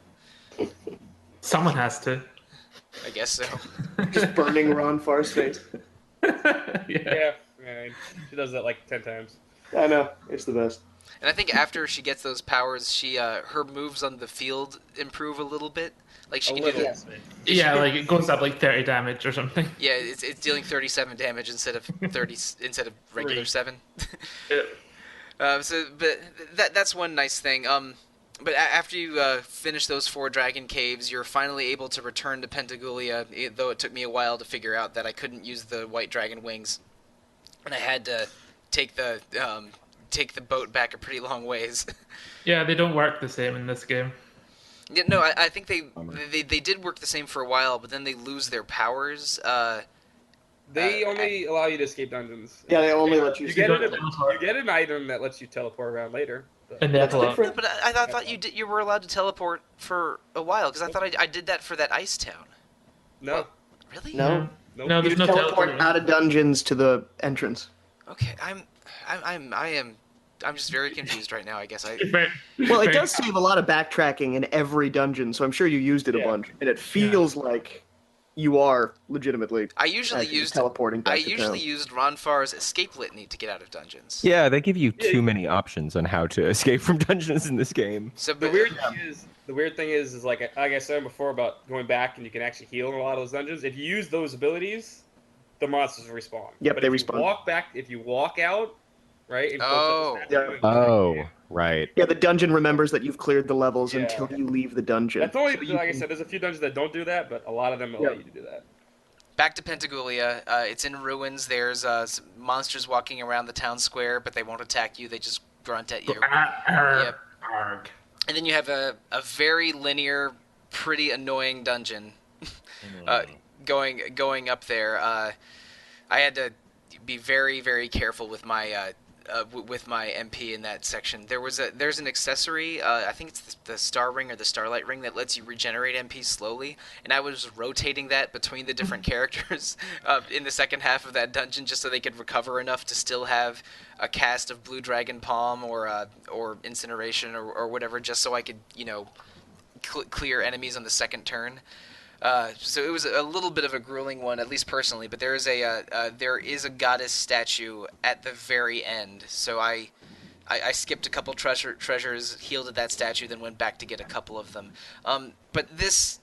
Someone has to. I guess so. Just burning Ron Far's face. Yeah. She does that like 10 times. I know. It's the best. And I think after she gets those powers, her moves on the field improve a little bit. Like she can do that. Yeah, like it goes up like 30 damage or something. Yeah, it's dealing 37 damage instead of regular 7. But that's one nice thing. But after you finish those 4 dragon caves, you're finally able to return to Pentagoulia, though it took me a while to figure out that I couldn't use the white dragon wings, and I had to take the boat back a pretty long ways. Yeah, they don't work the same in this game. Yeah, no, I think they did work the same for a while, but then they lose their powers They only allow you to escape dungeons. Yeah, they only let you. You see get don't it. teleport. You get an item that lets you teleport around later. But In the That's epilogue. different. But I thought you were allowed to teleport for a while because I thought I did that for that ice town. no, Well, really? No, nope. No, you there's just no teleport out of dungeons to the entrance. Okay, I'm just very confused right now. I guess I. Well, it does save a lot of backtracking in every dungeon, so I'm sure you used it a Yeah. bunch, and it feels like you are legitimately I usually actually used teleporting back I to usually town. used Ronfar's escape litany to get out of dungeons. Yeah, they give you too many options on how to escape from dungeons in this game. So The weird thing is like I said before about going back and you can actually heal in a lot of those dungeons. If you use those abilities, the monsters respawn. Yep, But they if respawn. you walk back, if you walk out, right, and go to Oh. the statue, Yeah. Oh, right. Yeah, the dungeon remembers that you've cleared the levels Yeah. until you leave the dungeon. that's only So you like I can- said. There's a few dungeons that don't do that, but a lot of them allow Yeah. you to do that. back to Pentagoulia. It's in ruins. There's some monsters walking around the town square, but they won't attack you. They just grunt at you. Yep. Arg. And then you have a very linear, pretty annoying dungeon. Going up there. I had to be very, very careful with my MP in that section. There's an accessory. I think it's the Star Ring or the Starlight Ring that lets you regenerate MP slowly. And I was rotating that between the different characters in the second half of that dungeon just so they could recover enough to still have a cast of Blue Dragon Palm or Incineration or whatever, just so I could clear enemies on the second turn. So it was a little bit of a grueling one, at least personally. But there is a goddess statue at the very end. So I skipped a couple treasures, healed at that statue, then went back to get a couple of them. But this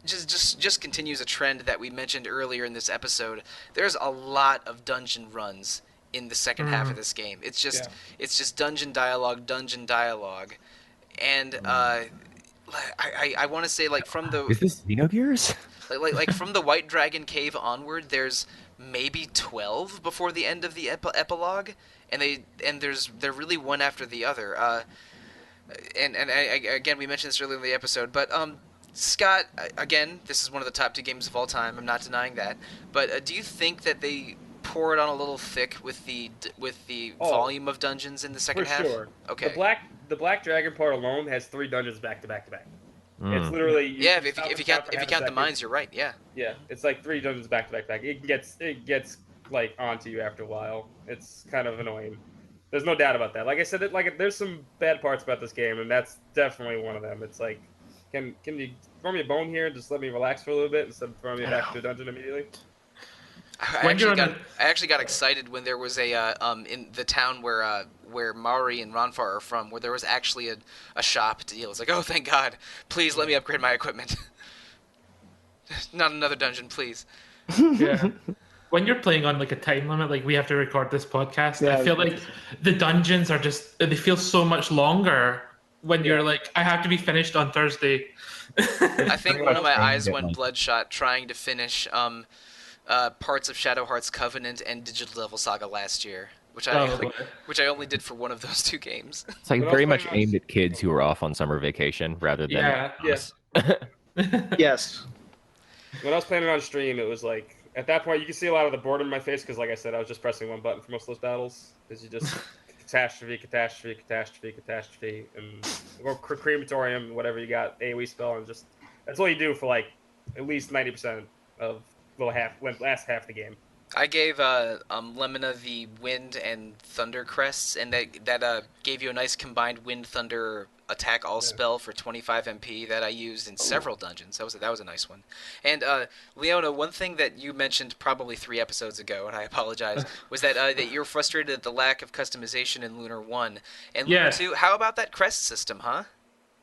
just continues a trend that we mentioned earlier in this episode. There's a lot of dungeon runs in the second half of this game. It's just dungeon dialogue, and I want to say, like, from the Is this Xenogears? like from the White Dragon Cave onward, there's maybe 12 before the end of the epilogue, and they're really one after the other. Again, we mentioned this earlier in the episode, but Scott, again, this is one of the top 2 games of all time. I'm not denying that, but do you think that they pour it on a little thick with the volume of dungeons in the second half? For sure. Okay. The Black Dragon part alone has 3 dungeons back to back to back. Mm. It's literally Yeah, if you count the mines, you're right. Yeah. Yeah, it's like 3 dungeons back to back to back. It gets like onto you after a while. It's kind of annoying. There's no doubt about that. Like I said, there's some bad parts about this game, and that's definitely one of them. It's like, can you throw me a bone here and just let me relax for a little bit instead of throwing me back to a dungeon immediately? I actually got excited when there was a in the town where Maori and Ronfar are from, where there was actually a shop deal. It's like, oh, thank God! Please let me upgrade my equipment. Not another dungeon, please. Yeah. When you're playing on like a time limit, like we have to record this podcast, Yeah, I feel like the dungeons are they feel so much longer when you're like, I have to be finished on Thursday. I think one of my eyes Yeah. went bloodshot trying to finish parts of Shadow Heart's Covenant and Digital Devil Saga last year, which I only did for one of those 2 games. It's like But very also much I was- aimed at kids who are off on summer vacation rather than Yeah. us. Yes. When I was playing it on stream, it was like at that point you can see a lot of the boredom in my face because, like I said, I was just pressing one button for most of those battles. Because you just catastrophe, and or crematorium, whatever you got, AOE spell, and just that's all you do for like at least 90% of the last half of the game. I gave Lemina the Wind and Thunder crests, and that gave you a nice combined Wind Thunder attack all spell for 25 MP that I used in several dungeons. That was a nice one. And Leona, one thing that you mentioned probably 3 episodes ago, and I apologize, was that you're frustrated at the lack of customization in Lunar 1 and Lunar 2. How about that crest system, huh?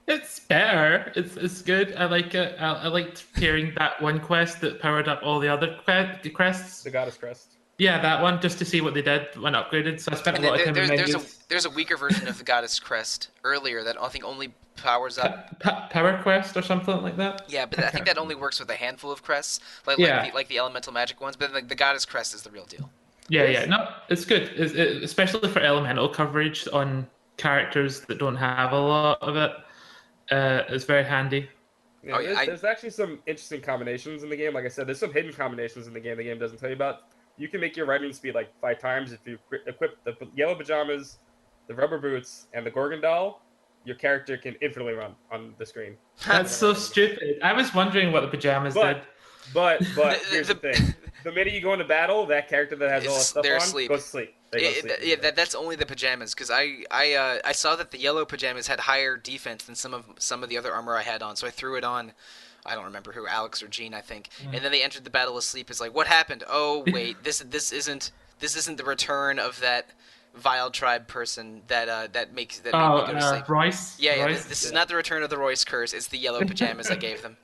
It's better. It's good. I like it. I liked hearing that one quest that powered up all the other quests. The Goddess Crest. Yeah, that one, just to see what they did when upgraded. So I spent a lot of time in menus. There's a weaker version of the Goddess Crest earlier that I think only powers up. Power Quest or something like that. Yeah, but I think that only works with a handful of crests, like the elemental magic ones. But the Goddess Crest is the real deal. Yeah. No, it's good, especially for elemental coverage on characters that don't have a lot of it. It's very handy. Yeah, there's actually some interesting combinations in the game. Like I said, there's some hidden combinations in the game doesn't tell you about. you can make your running speed like 5 times if you equip the yellow pajamas, the rubber boots, and the Gorgon doll. Your character can infinitely run on the screen. That's so stupid. I was wondering what the pajamas did. But here's the thing: the minute you go into battle, that character that has all that stuff they're on asleep. goes to sleep. They go to sleep. Yeah, that's only the pajamas because I saw that the yellow pajamas had higher defense than some of the other armor I had on, so I threw it on. I don't remember who, Alex or Jean, I think. And then they entered the battle asleep. It's like, what happened? Oh wait, this isn't the return of that vile tribe person that made me go to sleep. Royce. Yeah, Royce? this is not the return of the Royce curse. It's the yellow pajamas I gave them.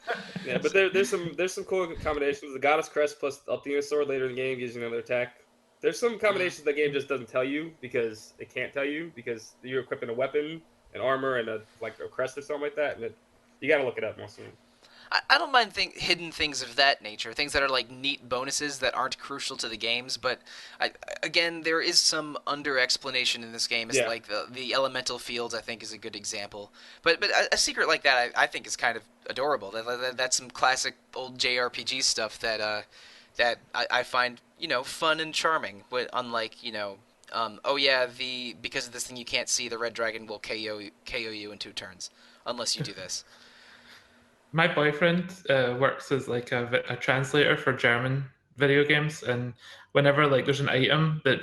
Yeah, but there's some cool combinations. The Goddess Crest plus Althena Sword later in the game gives you another attack. There's some combinations the game just doesn't tell you because it can't tell you because you're equipping a weapon, an armor, and a crest or something like that, and you got to look it up most of them. I don't mind hidden things of that nature, things that are like neat bonuses that aren't crucial to the games. But again, there is some under-explanation in this game. It's like the elemental fields, I think, is a good example. But a secret like that, I think, is kind of adorable. That's some classic old JRPG stuff that I find fun and charming. But unlike because of this thing you can't see, the red dragon will KO you in 2 turns unless you do this. My boyfriend works as like a translator for German video games, and whenever like there's an item that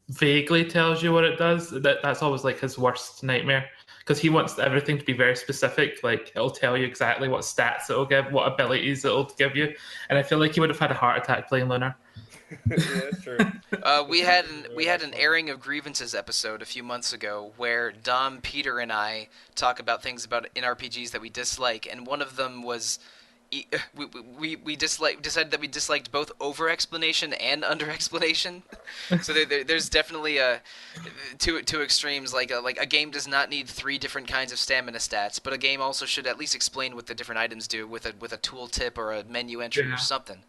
vaguely tells you what it does, that's always like his worst nightmare because he wants everything to be very specific. Like it'll tell you exactly what stats it'll give, what abilities it'll give you, and I feel like he would have had a heart attack playing Lunar. Yeah, that's true. We had an airing of grievances episode a few months ago where Dom, Peter, and I talk about things in RPGs that we dislike, and one of them was we decided that we disliked both over explanation and under explanation. So there's definitely two extremes. Like a game does not need 3 different kinds of stamina stats, but a game also should at least explain what the different items do with a tool tip or a menu entry or something.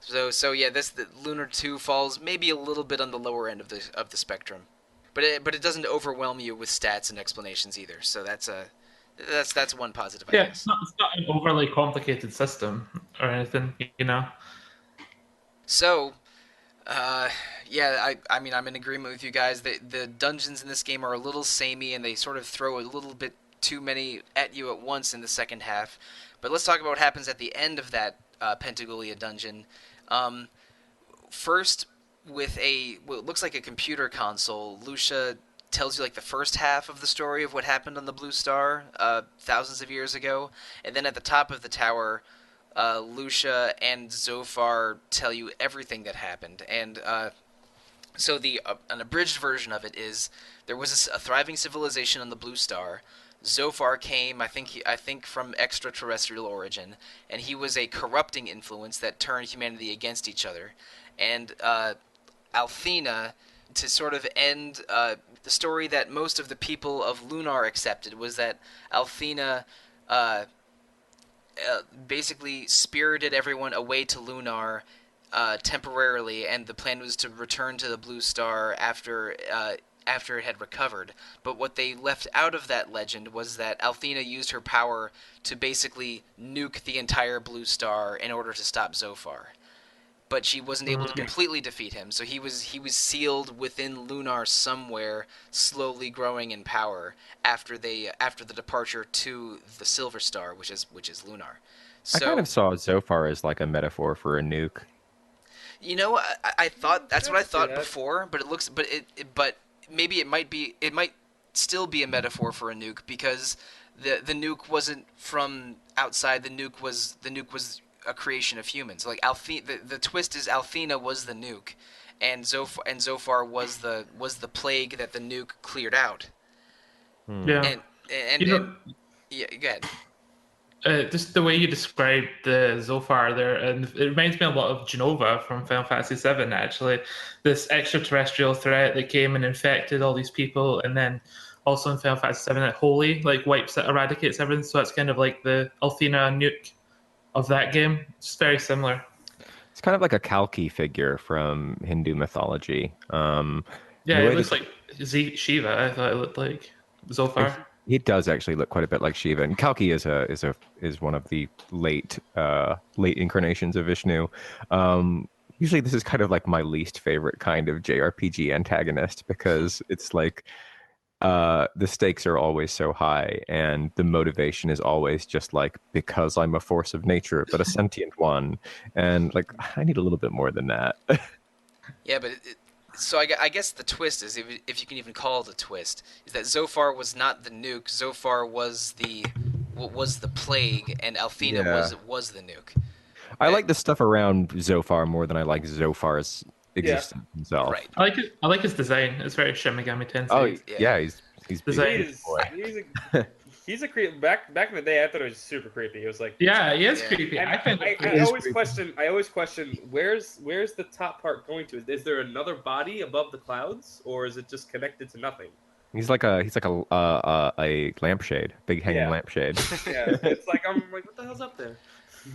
So yeah, the Lunar 2 falls maybe a little bit on the lower end of the spectrum, but it doesn't overwhelm you with stats and explanations either. So that's one positive. I guess. It's not an overly complicated system or anything, So, I mean, I'm in agreement with you guys. The dungeons in this game are a little samey, and they sort of throw a little bit too many at you at once in the second half. But let's talk about what happens at the end of that Pentagoulia dungeon. First, with what looks like a computer console, Lucia tells you like the first half of the story of what happened on the Blue Star thousands of years ago, and then at the top of the tower, Lucia and Zophar tell you everything that happened. And so an abridged version of it is there was a thriving civilization on the Blue Star. Zophar came, I think from extraterrestrial origin, and he was a corrupting influence that turned humanity against each other. And Althena, to sort of end the story that most of the people of Lunar accepted, was that Althena basically spirited everyone away to Lunar temporarily, and the plan was to return to the Blue Star after it had recovered. But what they left out of that legend was that Althena used her power to basically nuke the entire Blue Star in order to stop Zophar. But she wasn't able to completely defeat him, so he was sealed within Lunar somewhere, slowly growing in power after the departure to the Silver Star, which is Lunar. So, I kind of saw Zophar as like a metaphor for a nuke. I thought that's what I thought before, but but maybe it might still be a metaphor for a nuke because the nuke wasn't from outside. The nuke was a creation of humans. Like the twist is Althena was the nuke, and Zophar was the plague that the nuke cleared out. Yeah. Yeah, go ahead. Just the way you described the Zophar there, and it reminds me a lot of Genova from Final Fantasy VII, actually. This extraterrestrial threat that came and infected all these people, and then also in Final Fantasy VII, Holy eradicates everything, so it's kind of like the Althena nuke of that game. It's very similar. It's kind of like a Kalki figure from Hindu mythology. Yeah, it looks like Shiva. I thought it looked like Zophar. He does actually look quite a bit like Shiva, and Kalki is one of the late incarnations of Vishnu. Usually this is kind of like my least favorite kind of JRPG antagonist because it's like the stakes are always so high and the motivation is always just like because I'm a force of nature, but a sentient one. And like I need a little bit more than that. Yeah, but so I guess the twist is, if you can even call it a twist, is that Zophar was not the nuke. Zophar was the plague, and Althena Yeah. was the nuke. I Uh, like the stuff around Zophar more than I like Zophar's Yeah. existence himself. right. I like it. I like his design. It's very Shin Megami Oh Tensei. Yeah. yeah, he's Design. beautiful boy. He's a creep. Back in the day, I thought it was super creepy. It was like, Yeah, he is Yeah. creepy. and I find it I creepy. is always creepy. question. I always question where's the top part going to? Is there another body above the clouds, or is it just connected to nothing? He's like a lampshade, big hanging Yeah. lampshade. Yeah, it's like I'm like, what the hell's up there?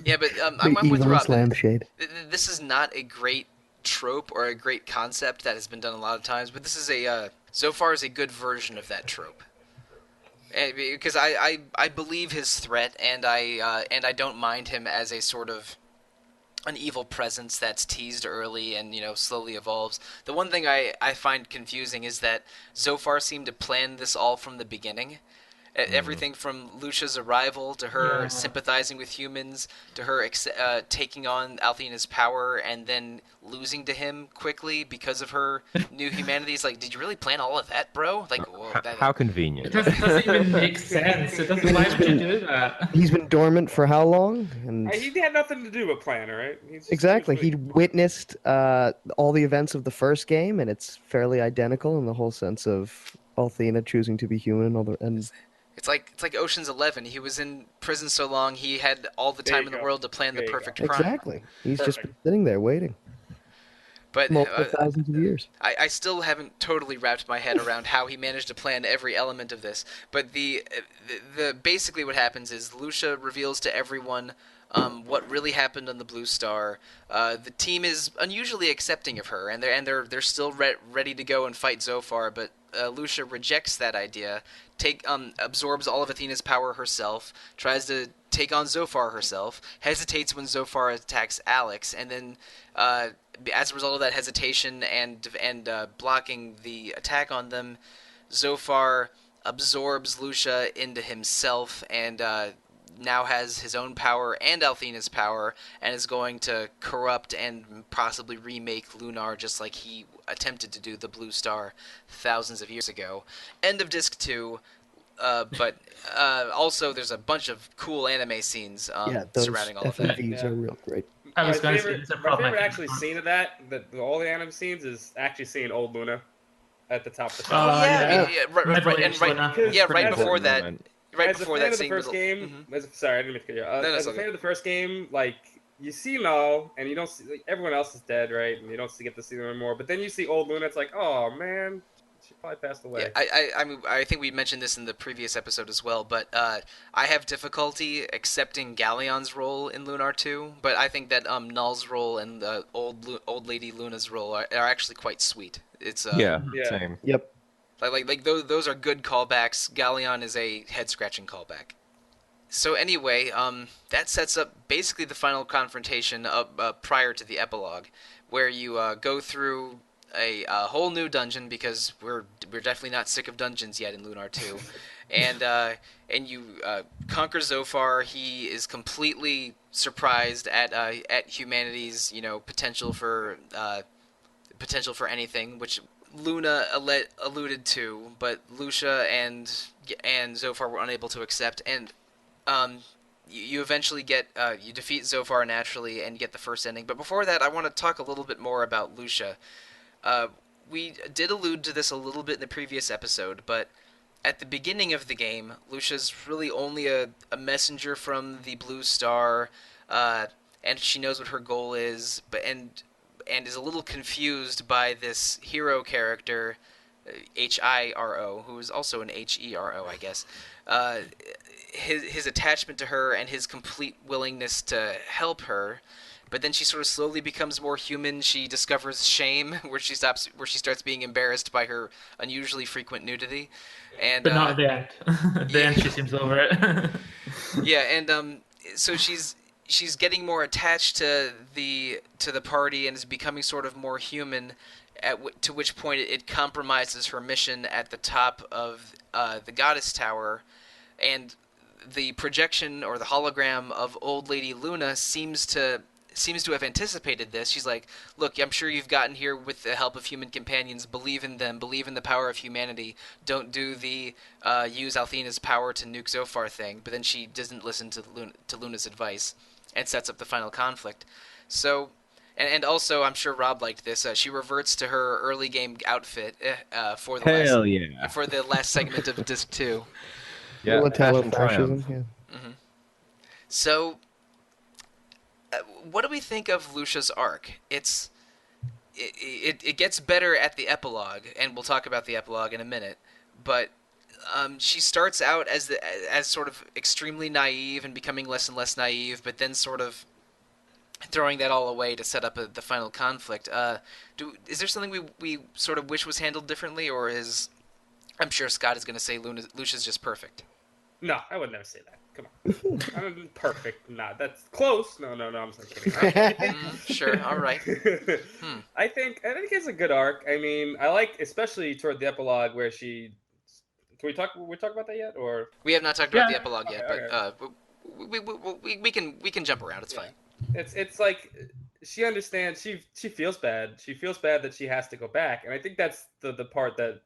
Yeah, but The I'm with evilest Rob. lampshade. This is not a great trope or a great concept that has been done a lot of times, but this is so far is a good version of that trope. Because I believe his threat, and I don't mind him as a sort of an evil presence that's teased early and slowly evolves. The one thing I find confusing is that Zophar seemed to plan this all from the beginning. Everything from Lucia's arrival to her Yeah. sympathizing with humans to her taking on Althena's power and then losing to him quickly because of her new humanity. It's like, did you really plan all of that, bro? Like, whoa, How It convenient. doesn't even make sense. It doesn't. Why would you do that? He's been dormant for how long? And He had nothing to do with plan, right? exactly, he witnessed all the events of the first game, and it's fairly identical in the whole sense of Althena choosing to be human and all the and It's like Ocean's 11. He was in prison so long he had all the There time you in the go. world to plan the There you go. perfect crime. exactly. He's just Perfect. been sitting there waiting But multiple thousands of years. I still haven't totally wrapped my head around how he managed to plan every element of this. But the basically what happens is Lucia reveals to everyone what really happened on the Blue Star. The team is unusually accepting of her, and they're still ready to go and fight Zophar. But Lucia rejects that idea, absorbs all of Athena's power herself, tries to take on Zophar herself, hesitates when Zophar attacks Alex, and then as a result of that hesitation and blocking the attack on them, Zophar absorbs Lucia into himself and now has his own power and Althena's power, and is going to corrupt and possibly remake Lunar just like he attempted to do the Blue Star thousands of years ago. End of disc 2. But also, there's a bunch of cool anime scenes Yeah, those surrounding all of that. FMVs Yeah. are real great. I was My going to say favorite, it's a my problem. favorite actually scene of that all the anime scenes is actually seeing old Luna at the top of the Oh, Oh tower. yeah, yeah. right, Middle-aged Luna. yeah, right As a- before that, right As a before fan that of the scene first was. game, sorry, I didn't mean to cut you. No, As it's a okay. fan of the first game, like you see Null, and you don't see everyone else is dead, right? And you don't get to see them anymore. But then you see old Luna, it's like, oh man, she probably passed away. Yeah, I mean, I think we mentioned this in the previous episode as well, but I have difficulty accepting Galleon's role in Lunar 2, but I think that Null's role and the old lady Luna's role are actually quite sweet. It's Yeah, Yeah. same. Yep. like those are good callbacks. Galleon is a head scratching callback. So anyway, that sets up basically the final confrontation prior to the epilogue, where you go through a whole new dungeon because we're definitely not sick of dungeons yet in Lunar 2, and you conquer Zophar. He is completely surprised at humanity's potential for anything, which Luna alluded to, but Lucia and Zophar were unable to accept, and you eventually you defeat Zophar naturally and get the first ending. But before that, I want to talk a little bit more about Lucia. We did allude to this a little bit in the previous episode, but at the beginning of the game, Lucia's really only a messenger from the Blue Star, and she knows what her goal is, and is a little confused by this hero character, Hiro, who is also an Hero, I guess. His attachment to her and his complete willingness to help her, but then she sort of slowly becomes more human. She discovers shame, where she starts being embarrassed by her unusually frequent nudity, and But not at the end. At the yeah. end, she seems over it. yeah, and so she she's getting more attached to the party and is becoming sort of more human. To which point it compromises her mission at the top of the Goddess Tower, and the projection or the hologram of old lady Luna seems to have anticipated this. She's like, look, I'm sure you've gotten here with the help of human companions. Believe in them. Believe in the power of humanity. Don't do the use Althena's power to nuke Zophar thing. But then she doesn't listen to Luna's advice and sets up the final conflict. So, and also, I'm sure Rob liked this. She reverts to her early game outfit for the Hell yeah. for the last segment of Disc 2. Yeah, Italo fashion triumph. fascism. Yeah. So, what do we think of Lucia's arc? It gets better at the epilogue, and we'll talk about the epilogue in a minute. But she starts out as sort of extremely naive and becoming less and less naive, but then sort of throwing that all away to set up the final conflict. Is there something we sort of wish was handled differently, or is I'm sure Scott is going to say Lucia's just perfect. No, I would never say that. Come on. I'm perfect. Nah, that's close. No, I'm just kidding. Sure, all right. I think it's a good arc. I mean, I like especially toward the epilogue where she. Can we talk about that yet, or we have not talked about the epilogue yet, okay. but we can jump around. It's fine. It's like she understands. She feels bad. She feels bad that she has to go back, and I think that's the part that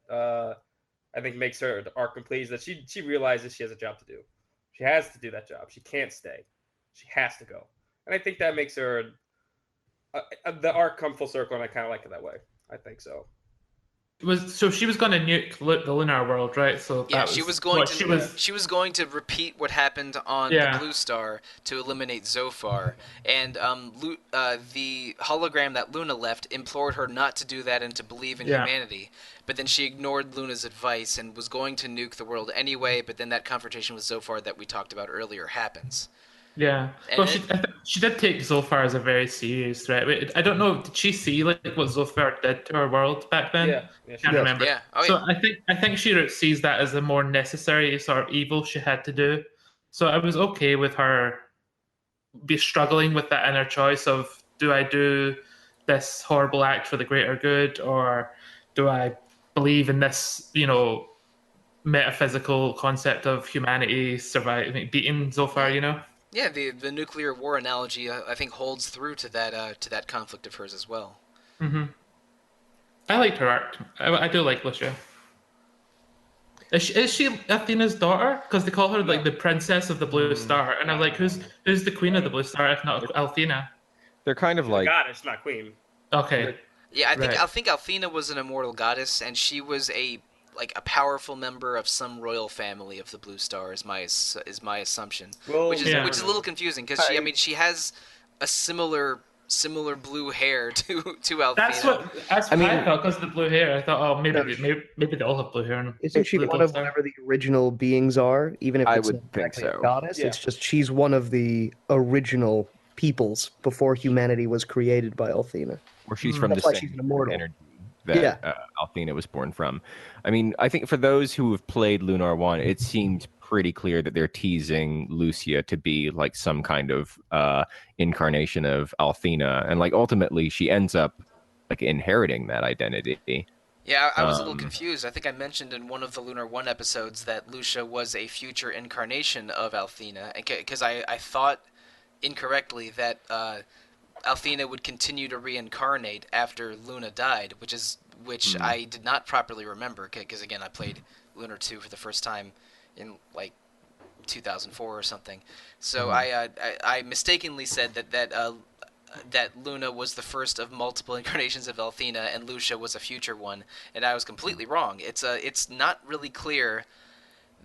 I think makes her arc complete is that she realizes she has a job to do. She has to do that job. She can't stay. She has to go. And I think that makes her the arc come full circle, and I kind of like it that way. I think so. So she was going to nuke the Lunar world, right? So yeah, she was going to repeat what happened on the Blue Star to eliminate Zophar, and the hologram that Luna left implored her not to do that and to believe in humanity. But then she ignored Luna's advice and was going to nuke the world anyway. But then that confrontation with Zophar that we talked about earlier happens. Yeah, well, she did take Zophar as a very serious threat. I don't know, did she see like what Zophar did to her world back then? Yeah, can't remember. Yeah. I think she sees that as a more necessary sort of evil she had to do. So I was okay with her be struggling with that inner choice of, do I do this horrible act for the greater good, or do I believe in this, metaphysical concept of humanity surviving, beating Zophar, Yeah, the nuclear war analogy I think holds through to that conflict of hers as well. Mm-hmm. I liked her arc. I do like Lucia. Is she Athena's daughter? Because they call her like the princess of the Blue Star, and I'm like, who's the queen of the Blue Star if not Athena? They're kind of like goddess, not queen. Okay. Yeah, I think Athena was an immortal goddess, and she was a powerful member of some royal family of the Blue Star is my assumption, which is a little confusing because she has a similar blue hair to Althena. That's what I thought, because of the blue hair. I thought, oh, maybe they all have blue hair. Isn't she one of whatever the original beings are? Even if I it's would not think exactly so. a goddess, it's just she's one of the original peoples before humanity was created by Althena. Or she's from That's the why same she's an immortal. energy that Althena was born from. I mean, I think for those who have played Lunar 1, it seems pretty clear that they're teasing Lucia to be like some kind of incarnation of Althena, and like ultimately she ends up like inheriting that identity. Yeah, I was a little confused. I think I mentioned in one of the Lunar 1 episodes that Lucia was a future incarnation of Althena, because I thought incorrectly that Althena would continue to reincarnate after Luna died, which I did not properly remember, because again, I played Lunar 2 for the first time in like 2004 or something. So I mistakenly said that Luna was the first of multiple incarnations of Althena and Lucia was a future one, and I was completely wrong. It's not really clear.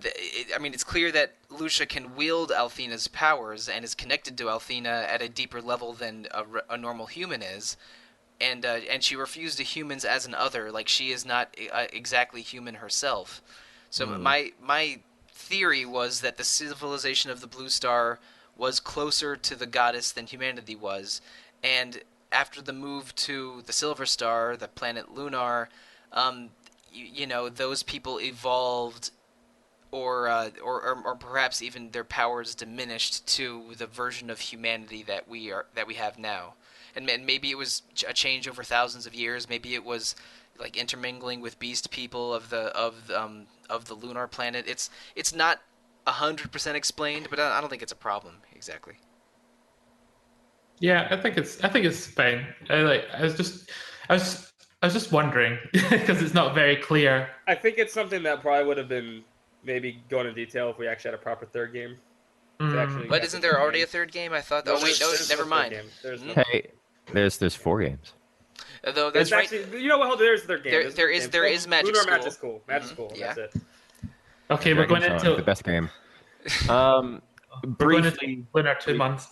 It's clear that Lucia can wield Althena's powers and is connected to Althena at a deeper level than a normal human is, and she refused to humans as an other, like she is not exactly human herself. So my theory was that the civilization of the Blue Star was closer to the goddess than humanity was, and after the move to the Silver Star, the planet Lunar, those people evolved or perhaps even their powers diminished to the version of humanity that we have now. And maybe it was a change over thousands of years. Maybe it was like intermingling with beast people of the lunar planet. It's not 100% explained, but I don't think it's a problem exactly. Yeah, I think it's fine. I was I was just wondering because it's not very clear. I think it's something that probably would have been maybe going into detail if we actually had a proper third game to actually But get isn't the there already a game. third game? I thought. No, Oh wait, no, there's never no third mind. game. There's no Hey, there's 4 games. Though There's that's right. actually, you know what? Hold on, there's the third game. There is Magic Lunar School. Magic School. Magic School. Yeah. That's it. Okay, Yeah, we're going Dragon Song, the into best game. Um, we're going into briefly, Lunar 2 months.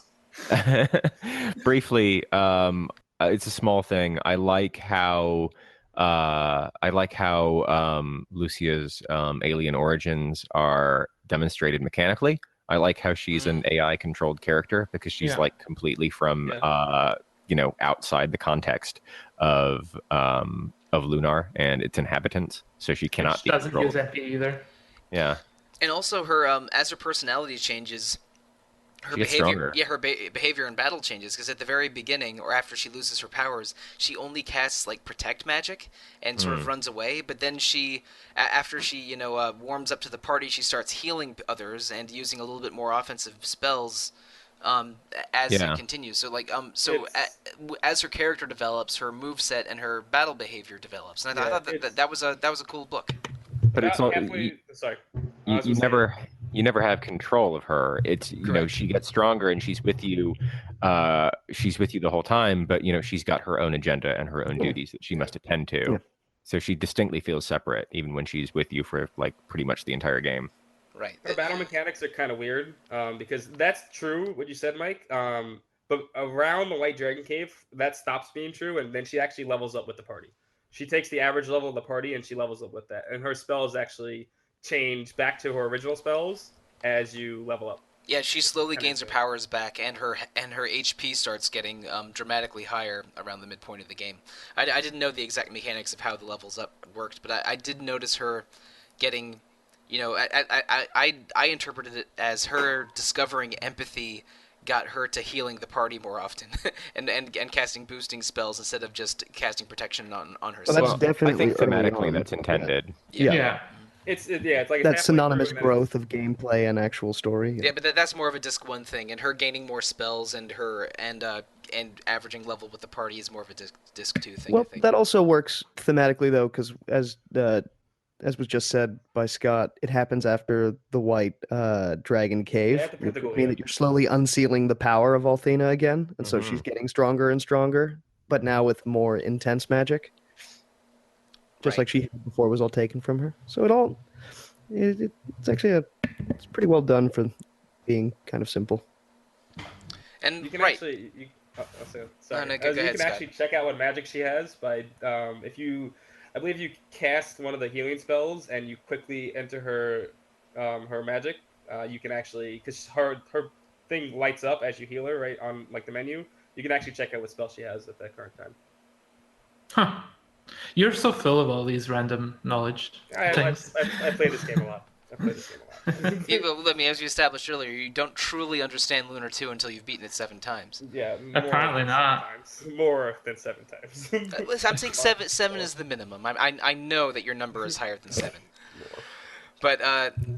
briefly, it's a small thing. I like how Lucia's alien origins are demonstrated mechanically. I like how she's an AI controlled character because she's Yeah. like completely from Yeah. outside the context of Lunar and its inhabitants, so she cannot Which be doesn't controlled. use MP either. Yeah, And also her as her personality changes, her She gets behavior stronger. yeah her behavior in battle changes because at the very beginning or after she loses her powers, she only casts like protect magic and sort of runs away, but then after she warms up to the party, she starts healing others and using a little bit more offensive spells as Yeah. it continues. So It's- as her character develops, her moveset and her battle behavior develops. And I thought that was a cool book. but it's all halfway. Sorry. I you, was you gonna say- never have control of her. It's Correct. she gets stronger and she's with you the whole time, but she's got her own agenda and her own duties that she must attend to. Yeah. So she distinctly feels separate even when she's with you for like pretty much the entire game. Right. Her battle mechanics are kind of weird because that's true what you said, Mike. But around the White Dragon Cave, that stops being true, and then she actually levels up with the party. She takes the average level of the party and she levels up with that, and her spells actually change back to her original spells as you level up. Yeah, she slowly Kinda gains her good. powers back, and her HP starts getting dramatically higher around the midpoint of the game. I didn't know the exact mechanics of how the levels up worked, but I did notice her getting, I interpreted it as her discovering empathy got her to healing the party more often, and casting boosting spells instead of just casting protection on Well, herself. that's definitely I think early thematically on. that's intended. Yeah. Yeah. It's like it's That's halfway synonymous through, and then growth of gameplay and actual story. Yeah, but that's more of a disc one thing, and her gaining more spells and averaging level with the party is more of a disc two thing. Well, I think. that also works thematically though, because as was just said by Scott, it happens after the White Dragon Cave, Yeah, the Pentacle, which means yeah. that you're slowly unsealing the power of Althena again, and so she's getting stronger and stronger, but now with more intense magic, just Right. like she had before was all taken from her. So it's actually it's pretty well done for being kind of simple. And you can right, actually. Sorry. No, go You ahead, can Scott. actually check out what magic she has by I believe you cast one of the healing spells and you quickly enter her magic. You can actually because her thing lights up as you heal her right on like the menu. You can actually check out what spell she has at that current time. Huh. You're so full of all these random knowledge I things. played this game a lot. Let me, as you established earlier, you don't truly understand Lunar 2 until you've beaten it 7 times. Yeah, Apparently not. More than 7 times. Listen, I'm saying seven is the minimum. I know that your number is higher than 7. But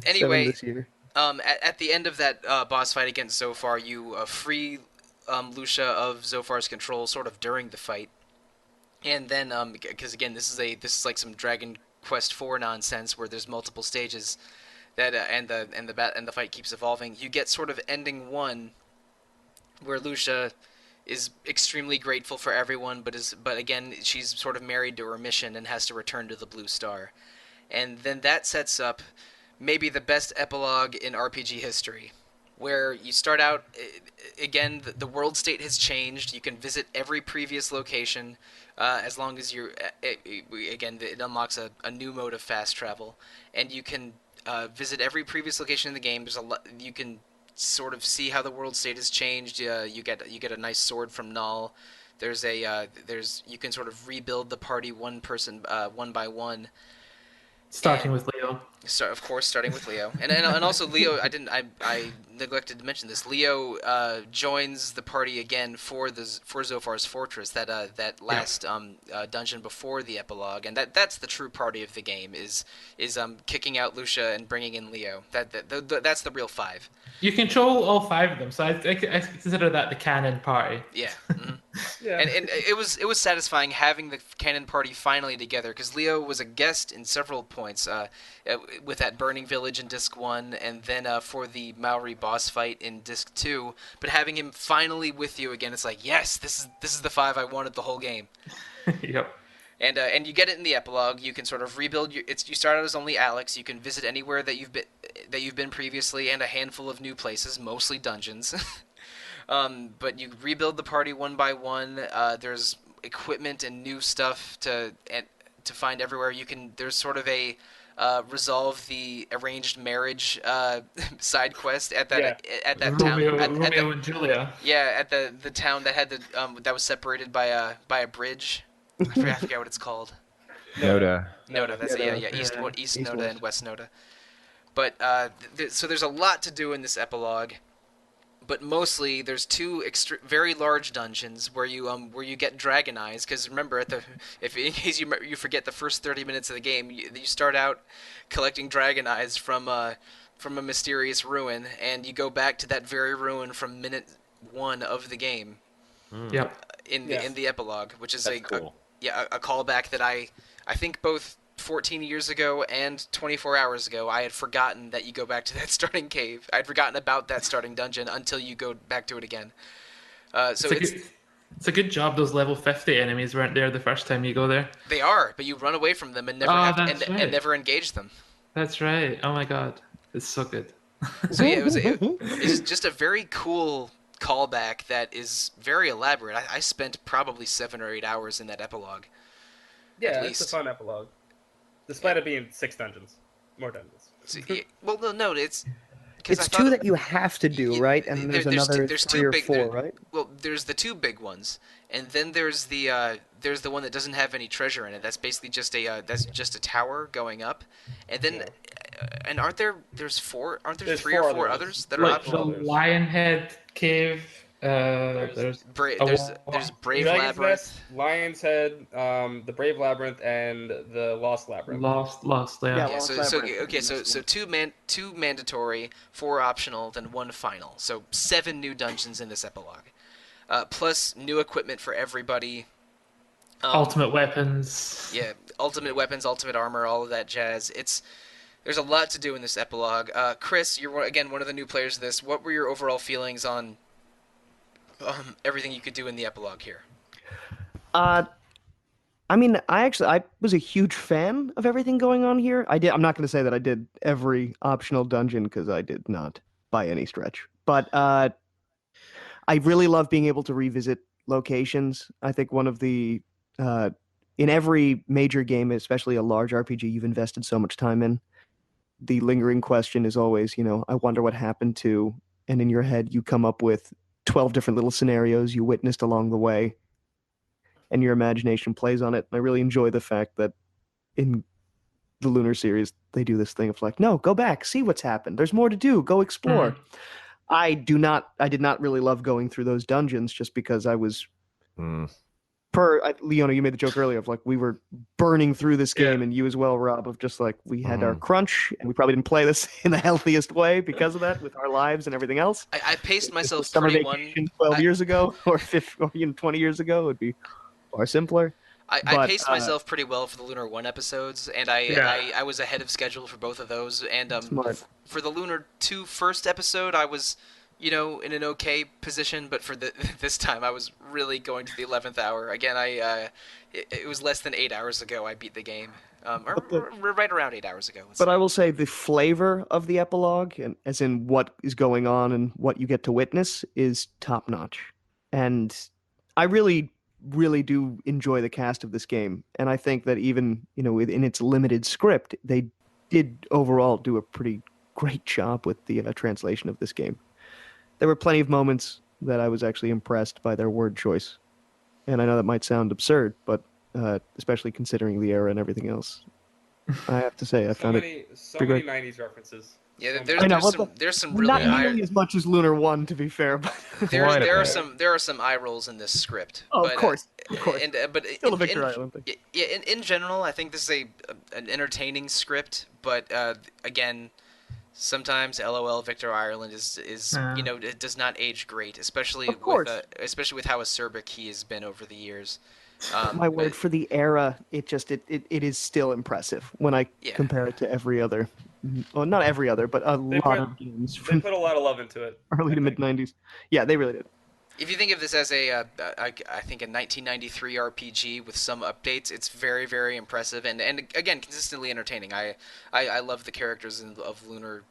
anyway, 7 this year. at the end of that boss fight against Zophar, you free Lucia of Zophar's control sort of during the fight. And then, because again, this is like some Dragon Quest IV nonsense where there's multiple stages that and the fight keeps evolving. You get sort of ending 1 where Lucia is extremely grateful for everyone, but again she's sort of married to her mission and has to return to the Blue Star. And then that sets up maybe the best epilogue in RPG history, where you start out, again, the world state has changed. You can visit every previous location, as long as you're, again, it unlocks a new mode of fast travel, and you can visit every previous location in the game. You can sort of see how the world state has changed. You get a nice sword from Null. You can sort of rebuild the party one by one. Starting And with Leo. of course, starting with Leo, and also Leo. I neglected to mention this. Leo joins the party again for Zophar's Fortress, that last dungeon before the epilogue, and that's the true party of the game is kicking out Lucia and bringing in Leo. That's the real five. You control all five of them, so I consider that the canon party. Yeah. Mm-hmm. Yeah. And it was satisfying having the canon party finally together because Leo was a guest in several points, with that burning village in Disc 1, and then for the Maori boss fight in Disc 2. But having him finally with you again, it's like, yes, this is the five I wanted the whole game. Yep. And you get it in the epilogue. You can sort of rebuild you start out as only Alex. You can visit anywhere that you've been previously, and a handful of new places, mostly dungeons. But you rebuild the party one by one. There's equipment and new stuff to find everywhere. There's sort of a resolve the arranged marriage side quest at that town. Romeo and Julia. Yeah, at the town that had that was separated by a bridge. I forget what it's called. Noda. Noda. That's Yeah, yeah. East East Noda West. and West Noda. But so there's a lot to do in this epilogue. But mostly, there's two very large dungeons where you get dragon eyes. Because remember, in case you forget the first 30 minutes of the game, you start out collecting dragon eyes from a mysterious ruin, and you go back to that very ruin from minute 1 of the game. Yep. In Yes. the epilogue, which is That's cool. a callback that I think both 14 years ago and 24 hours ago, I had forgotten that you go back to that starting cave. I'd forgotten about that starting dungeon until you go back to it again. So It's a good job those level 50 enemies weren't there the first time you go there. they are, but you run away from them and never Right. never engage them. That's right. Oh my god. It's so good. So yeah, it's just a very cool callback that is very elaborate. I spent probably 7 or 8 hours in that epilogue. Yeah, At it's a least. fun epilogue. Despite it being 6 dungeons. More dungeons. So, well, no, it's... 'cause It's I two thought- that you have to do, right? And there's another there's 3 two or big 4, right? Well, there's the 2 big ones, and then there's the one that doesn't have any treasure in it. That's basically just a tower going up, and then and there's 4? Aren't there There's 3 or 4 4 others that are Like the optional? Lionhead Cave. There's There's Brave Dragon's Labyrinth. Nest, Lion's Head, the Brave Labyrinth, and the Lost Labyrinth. Lost. Yeah. Yeah. Yeah, Lost so Labyrinth. okay, so two mandatory, 4 optional, then 1 final. So 7 new dungeons in this epilogue, plus new equipment for everybody. Ultimate weapons. Yeah, ultimate weapons, ultimate armor, all of that jazz. There's a lot to do in this epilogue. Chris, you're again one of the new players of this. What were your overall feelings on everything you could do in the epilogue here? I mean, I was a huge fan of everything going on here. I'm not going to say that I did every optional dungeon because I did not by any stretch. But I really love being able to revisit locations. I think one of the in every major game, especially a large RPG, you've invested so much time in. The lingering question is always, I wonder what happened to, and in your head you come up with 12 different little scenarios you witnessed along the way, and your imagination plays on it. And I really enjoy the fact that in the Lunar series, they do this thing of like, no, go back, see what's happened. There's more to do. Go explore. I did not really love going through those dungeons just because I was Leona, you made the joke earlier of like we were burning through this game, and you as well, Rob, of just like we had our crunch, and we probably didn't play this in the healthiest way because of that, with our lives and everything else. I paced myself Summer pretty vacation 12 years ago, or 20 years ago, would be far simpler. I paced myself pretty well for the Lunar 1 episodes, and I was ahead of schedule for both of those. And Smart. For the Lunar 2 first episode, I was, in an okay position, but for this time, I was really going to the 11th hour. Again, it was less than 8 hours ago I beat the game, or right around 8 hours ago. But I will say the flavor of the epilogue, and as in what is going on and what you get to witness, is top notch. And I really do enjoy the cast of this game, and I think that even in its limited script, they did overall do a pretty great job with the translation of this game. There were plenty of moments that I was actually impressed by their word choice, and I know that might sound absurd, but especially considering the era and everything else, I have to say, I found it So pretty many great. '90s references. Yeah, So there's many. I know. there's What some there's some really Not Yeah. nearly as much as Lunar One, to be fair, but Quite a bit. there are some eye rolls in this script, oh, but of course, but still a Victor Island thing. yeah, in general, I think this is an entertaining script, but again, sometimes LOL Victor Ireland is it does not age great, Of course. especially with how acerbic he has been over the years. But my word, But for the era, it is still impressive when I yeah, compare it to every other, well, not every other, but a They lot put of games they from put a lot of love into it. early I to mid think. '90s. Yeah, they really did. if you think of this as I think a 1993 RPG with some updates, it's very very impressive and again consistently entertaining. I love the characters of Lunar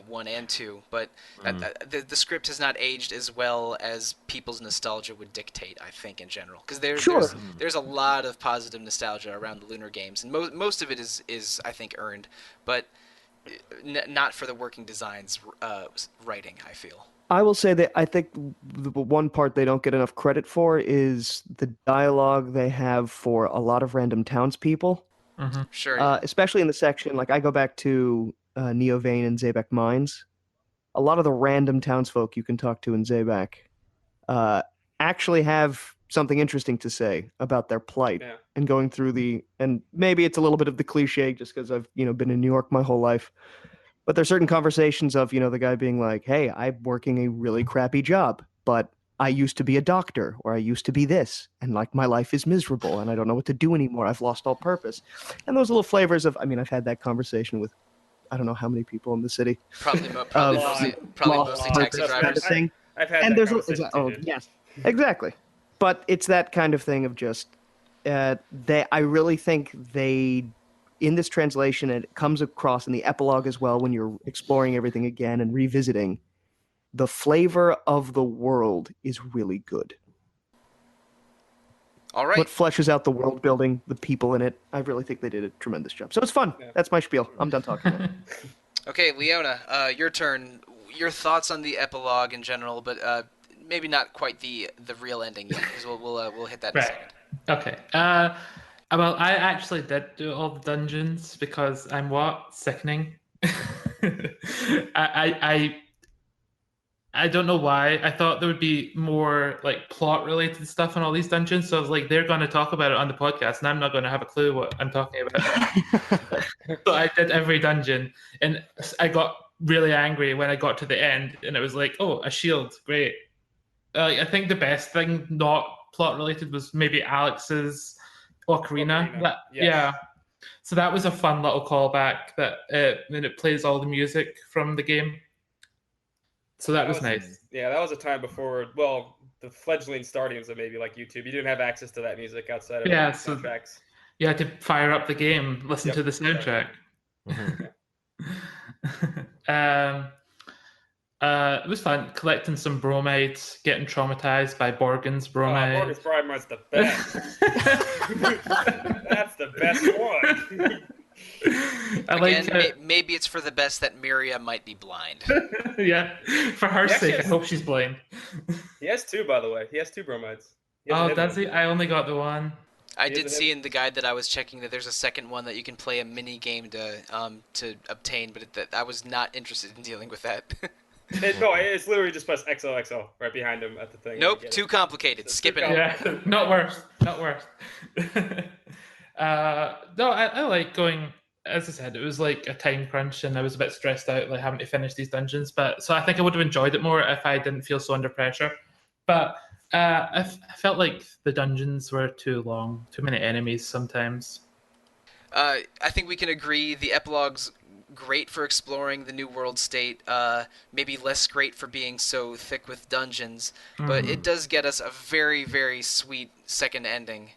1 and 2, but the script has not aged as well as people's nostalgia would dictate. I think in general, because Sure. there's a lot of positive nostalgia around the Lunar games, and most of it is I think earned, but not for the working designs writing. I feel. I will say that I think the one part they don't get enough credit for is the dialogue they have for a lot of random townspeople, Hmm. Sure, yeah. especially in the section. Like I go back to Neovane and Zabek Mines. A lot of the random townsfolk you can talk to in Zabak uh, actually have something interesting to say about their plight Yeah. and going through and maybe it's a little bit of the cliche just because I've been in New York my whole life, but there's certain conversations of the guy being like, hey, I'm working a really crappy job, but I used to be a doctor, or I used to be this, and like my life is miserable and I don't know what to do anymore, I've lost all purpose. And those little flavors of, I mean, I've had that conversation with I don't know how many people in the city Probably of lost mostly taxi purpose kind of drivers. thing. I've had And that there's conversation too, oh dude. yes, exactly. But it's that kind of thing of just I really think they in this translation it comes across in the epilogue as well when you're exploring everything again and revisiting. The flavor of the world is really good. All right. What fleshes out the world building, the people in it, I really think they did a tremendous job. So it's fun. Yeah. That's my spiel. I'm done talking now. Okay, Leona, your turn. Your thoughts on the epilogue in general, but maybe not quite the real ending yet, because we'll hit that in a Right. second. Okay. Well, I actually did do all the dungeons because I'm what? Sickening. I I don't know why. I thought there would be more like plot related stuff in all these dungeons. So I was like, they're going to talk about it on the podcast, and I'm not going to have a clue what I'm talking about. So I did every dungeon, and I got really angry when I got to the end, and it was like, oh, a shield, great. I think the best thing not plot related was maybe Alex's ocarina. Ocarina, That yes. yeah. So that was a fun little callback that and it plays all the music from the game. So that was nice. Yeah, that was a time before, well, the fledgling startings of maybe like YouTube. You didn't have access to that music outside of Yeah, so soundtracks. you had to fire up the game, listen Yep, to the soundtrack. um, it was fun collecting some bromides, getting traumatized by Borgen's bromide. Morgan's Bridemar's the best. That's the best one. Again, maybe it's for the best that Miria might be blind. Yeah, for her Yes, sake, yes. I hope she's blind. He has two, by the way. He has two bromides. Oh, does he? I only got the one. I did see in the guide that I was checking that there's a second one that you can play a mini game to obtain, but I was not interested in dealing with that. No, it's literally just press XOXO right behind him at the thing. Nope, too complicated. Skipping it. Yeah, not worse. Not worse. No, I like going. As I said, it was like a time crunch, and I was a bit stressed out, like having to finish these dungeons. But so I think I would have enjoyed it more if I didn't feel so under pressure. But I felt like the dungeons were too long, too many enemies sometimes. I think we can agree the epilogue's great for exploring the new world state, maybe less great for being so thick with dungeons, but it does get us a very, very sweet second ending.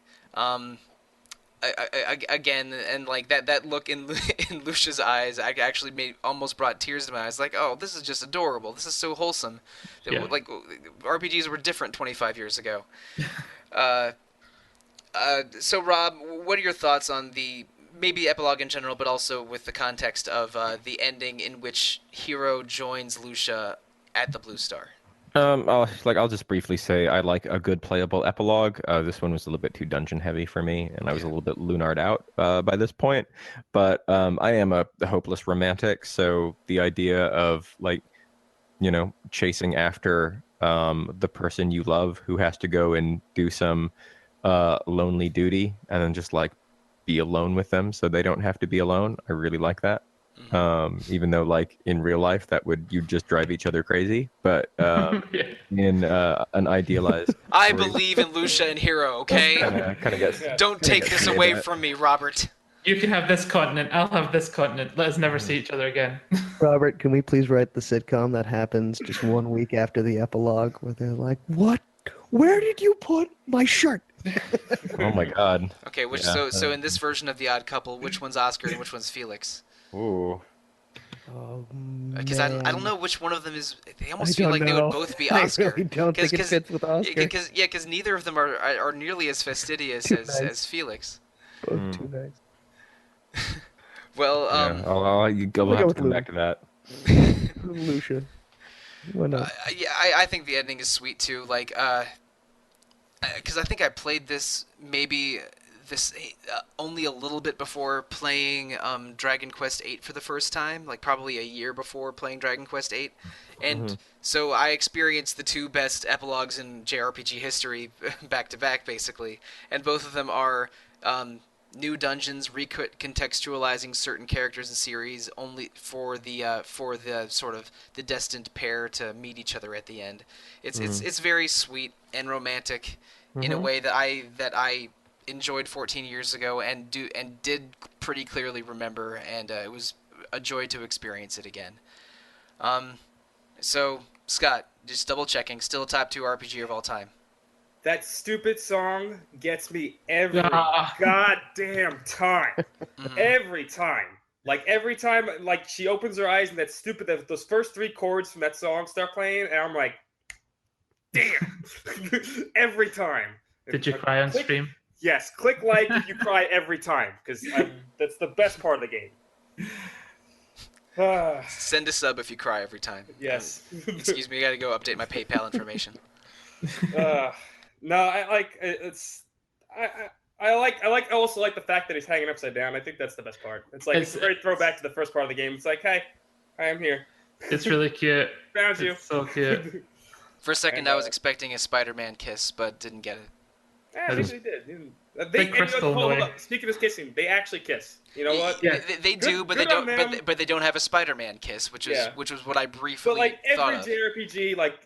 Again, and like that look in Lucia's eyes, I actually almost brought tears to my eyes. Like, oh, this is just adorable. This is so wholesome. Yeah. Like RPGs were different 25 years ago. So Rob, what are your thoughts on the maybe epilogue in general, but also with the context of the ending in which Hero joins Lucia at the Blue Star? I'll just briefly say I like a good playable epilogue. This one was a little bit too dungeon heavy for me, and I was a Yeah. little bit Lunared out by this point. But I am a hopeless romantic, so the idea of like chasing after the person you love who has to go and do some lonely duty, and then just like be alone with them so they don't have to be alone. I really like that. Hmm. Even though like in real life that would you just drive each other crazy, but Yeah. in an idealized I story, believe in Lucia and Hero, okay? kind of gets Yeah. Don't kind of take gets this me a away bit. from me, Robert. You can have this continent. I'll have this continent. Let us never see each other again. Robert, can we please write the sitcom that happens just 1 week after the epilogue, where they're like, "What? Where did you put my shirt?" Oh my God. Okay, Yeah. so in this version of The Odd Couple, which one's Oscar and which one's Felix? Ooh. Oh Because I don't man, know which one of them is. They I almost feel don't like they would know. both be I Oscar. really don't think it Cause, fits with Oscar. because neither of them are nearly as fastidious Too as nice. Felix. Both too nice. Well, Yeah. I'll We'll go have to with come back to that. Lucia. Why not? yeah, I think the ending is sweet too. Like, because I think I played this maybe this only a little bit before playing Dragon Quest VIII for the first time, like probably a year before playing Dragon Quest VIII, and so I experienced the two best epilogues in JRPG history back to back, basically, and both of them are new dungeons, recontextualizing certain characters and series only for the sort of the destined pair to meet each other at the end. It's very sweet and romantic in a way that I enjoyed 14 years ago and did pretty clearly remember, and it was a joy to experience it again. Um, so Scott, just double checking, still a top 2 RPG of all time. That stupid song gets me every Ah. goddamn time. Mhm. Every time. Like every time, like she opens her eyes and that stupid those first 3 chords from that song start playing, and I'm like, damn. Every time. Did you cry on Click, stream? yes, click like if you cry every time, because that's the best part of the game. Ah, Send a sub if you cry every time. yes. Excuse me, I gotta go update my PayPal information. Uh, no, I like it's. I also like the fact that he's hanging upside down. I think that's the best part. It's like it's a great throwback to the first part of the game. It's like, hey, I am here. It's really cute. Found you. It's so cute. For a second, And, I was expecting a Spider-Man kiss, but didn't get it. Yeah, That is- they did. Big crystal hold noise. up. Speaking of kissing, they actually kiss. You know what? Yeah. They do, but they good on don't. them. But they don't have a Spider-Man kiss, which Yeah. was what I briefly But like thought every of. JRPG, like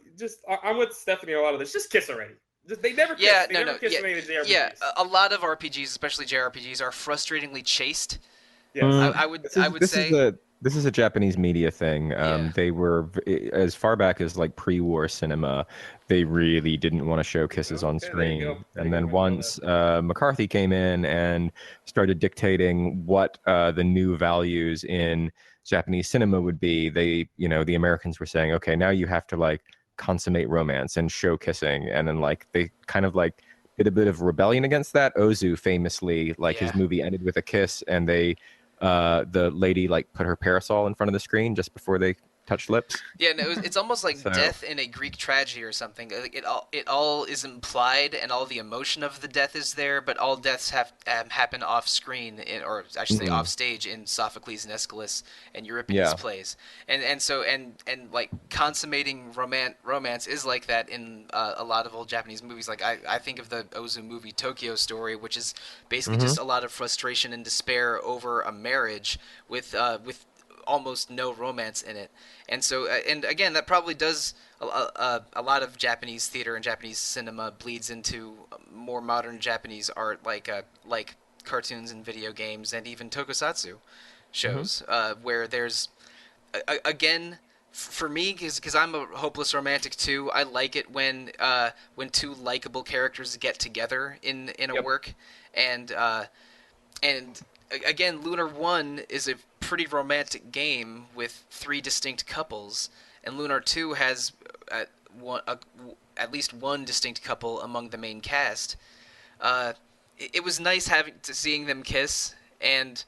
I'm with Stephanie on a lot of this. Just kiss already. They never kiss. Yeah, They no, never no, kiss yeah, in any of the JRPGs. yeah. A lot of RPGs, especially JRPGs, are frustratingly chaste. Yes. I would say. This is a Japanese media thing. Yeah. They were as far back as like pre-war cinema. They really didn't want to show kisses on Okay, there you screen. go. There And you then go. once McCarthy came in and started dictating what the new values in Japanese cinema would be, the Americans were saying, okay, now you have to like consummate romance and show kissing, and then like they kind of like did a bit of rebellion against that. Ozu famously, like his Yeah. movie ended with a kiss, and the lady like put her parasol in front of the screen just before they touched lips. Yeah, no, it's almost like So- death in a Greek tragedy or something. Like it all is implied, and all the emotion of the death is there, but all deaths have happen off screen, or I should say off stage in Sophocles and Aeschylus and Euripides Yeah. plays, and so like consummating romance is like that in a lot of old Japanese movies. Like I think of the Ozu movie Tokyo Story, which is basically just a lot of frustration and despair over a marriage with almost no romance in it. And so, and again, that probably does a lot of Japanese theater and Japanese cinema bleeds into more modern Japanese art, like cartoons and video games, and even tokusatsu shows, where there's again. For me, because I'm a hopeless romantic too, I like it when two likable characters get together in a work, and again, Lunar 1 is a pretty romantic game with 3 distinct couples, and Lunar 2 has at least one distinct couple among the main cast. It was nice seeing them kiss, and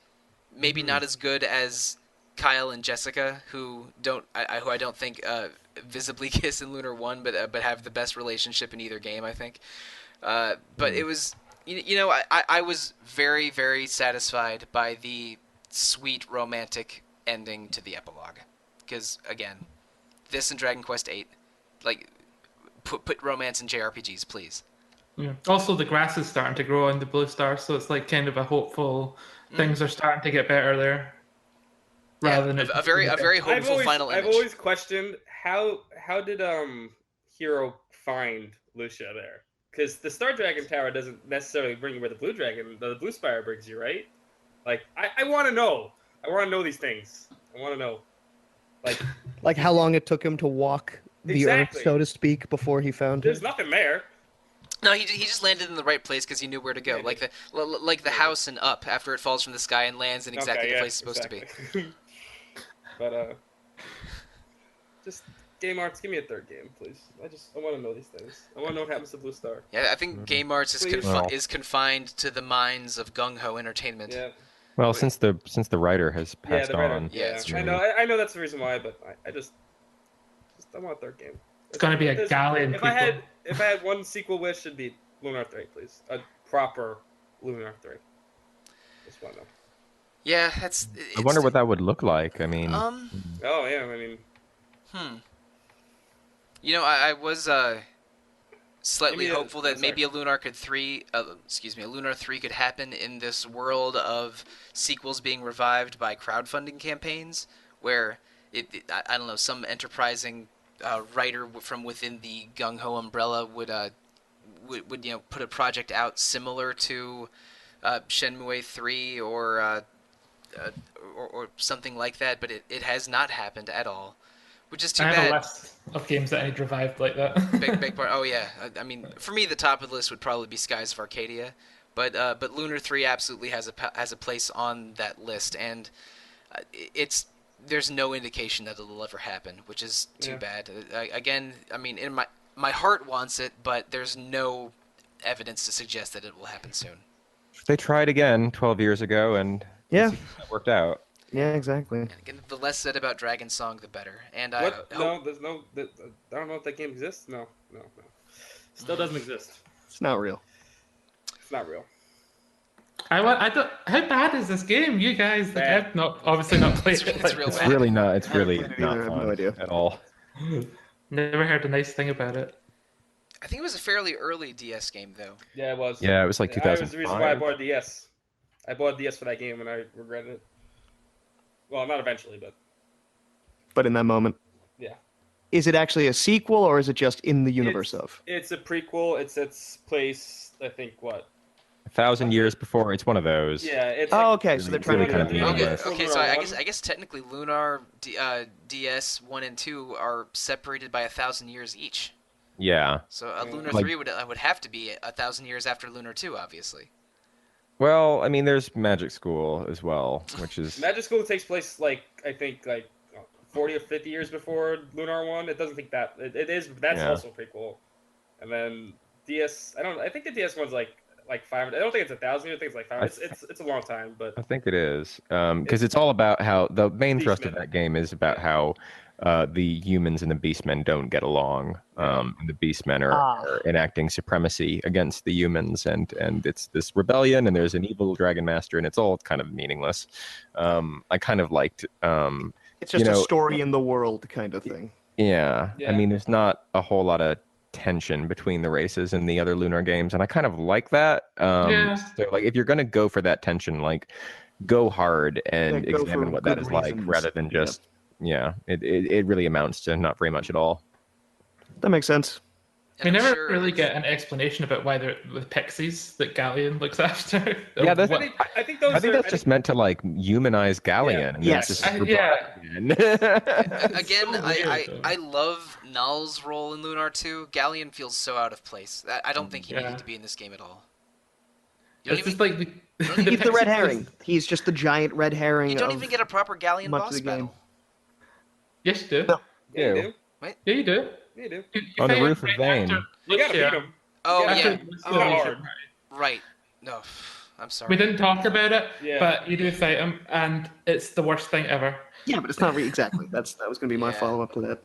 maybe not as good as Kyle and Jessica, who I don't think visibly kiss in Lunar 1, but have the best relationship in either game, I think. But it was, I was very, very satisfied by the sweet romantic ending to the epilogue. Because, again, this and Dragon Quest VIII, like, put romance in JRPGs, please. Yeah. Also, the grass is starting to grow on the Blue Star, so it's like kind of a hopeful. Things are starting to get better there. Rather than a very hopeful final image. I've always questioned how did Hero find Lucia there? Because the Star Dragon Tower doesn't necessarily bring you where the Blue Spire brings you, right? Like, I want to know. I want to know these things. I want to know. Like how long it took him to walk the earth, so to speak, before he found There's her. nothing there. No, he just landed in the right place because he knew where to go. Like the house in Up after it falls from the sky and lands in exactly the place it's supposed to be. But just Game Arts, give me a third game, please. I want to know these things. I want to know what happens to Blue Star. Yeah, I think Game Arts is confined to the minds of Gung Ho Entertainment. Yeah. Well, since the writer has passed on. Yeah, I know that's the reason why, but I just I want a third game. It's going to be a Galleon. If I had one sequel wish, it'd be Lunar 3, please. A proper Lunar 3. Just want to know. Yeah, I wonder what that would look like. I mean. Oh yeah, I mean. I was slightly hopeful that maybe a Lunar 3 could happen in this world of sequels being revived by crowdfunding campaigns, where I don't know, some enterprising writer from within the Gung Ho umbrella would put a project out similar to Shenmue 3 or something like that, but it has not happened at all, which is too bad. I have a list of games that I need revived like that. big part. Oh yeah, I mean, for me, the top of the list would probably be Skies of Arcadia, but Lunar 3 absolutely has a place on that list, and there's no indication that it'll ever happen, which is too bad. Again, I mean, in my heart wants it, but there's no evidence to suggest that it will happen soon. They tried again 12 years ago, and Yeah, it worked out. yeah, exactly. And again, the less said about Dragon Song, the better. And No, there's no. I don't know if that game exists. No. Still doesn't exist. It's not real. It's not real. I don't. How bad is this game? You guys have obviously not played it. It's real It's bad. really not. It's really I not have fun no idea. at all. Never heard a nice thing about it. I think it was a fairly early DS game, though. Yeah, it was. Yeah, it was like That was the 2005. reason why I bought a DS. I bought a DS for that game, and I regretted it. Well, not eventually, But in that moment, yeah. is it actually a sequel or is it just in the universe of? It's a prequel. It's its place. I think what? 1,000 years before. It's one of those. Yeah. It's Oh, like, okay. So they're trying really to kind of get meaningless. Okay, so I guess technically Lunar DS 1 and 2 are separated by 1,000 years each. Yeah. So Lunar Like- 3 would have to be 1,000 years after Lunar 2, obviously. Well, I mean, there's Magic School as well, which is Magic School takes place I think 40 or 50 years before Lunar 1. It doesn't think that it is. That's Yeah. also pretty cool. And then DS. I think the DS one's like 500. I don't think it's 1,000 years. I think it's like 500. It's a long time, but I think it is because it's all about how the main thrust of Beastmen. that game is about how the humans and the beastmen don't get along. And the beastmen are enacting supremacy against the humans, and it's this rebellion, and there's an evil dragon master, and it's all kind of meaningless. I kind of liked. It's just a story in the world kind of thing. Yeah, Yeah. I mean, there's not a whole lot of tension between the races in the other Lunar games, and I kind of like that. Yeah. So, like, if you're gonna go for that tension, like, go hard and Yeah, go examine for what that good is like, reasons. rather than just it really amounts to not very much at all. That makes sense. We And I'm never sure really get an explanation about why they're the pixies that Galleon looks after. Yeah, that's- What- I think those. I think that's just meant to like humanize Galleon. Yeah. And Yes. it's just Yeah. Again, so weird, though. I love Null's role in Lunar 2. Galleon feels so out of place. I don't think he Yeah. needed to be in this game at all. You don't It's even, just like the He's the red Pixies- herring. He's just the giant red herring. you don't of even get a proper Galleon much of boss the game. battle. Yes, you do. No. Yeah, you Ew. do. Yeah, you do. Yeah, you do. You On the fight roof of right Vane. after You gotta beat Lucia. him. Oh Yeah, yeah, After Lucia, Oh, you should- right. No, I'm sorry. We didn't talk about it, Yeah. but you do fight him, and it's the worst thing ever. Yeah, but it's not exactly. That was going to be my Yeah. follow-up to that.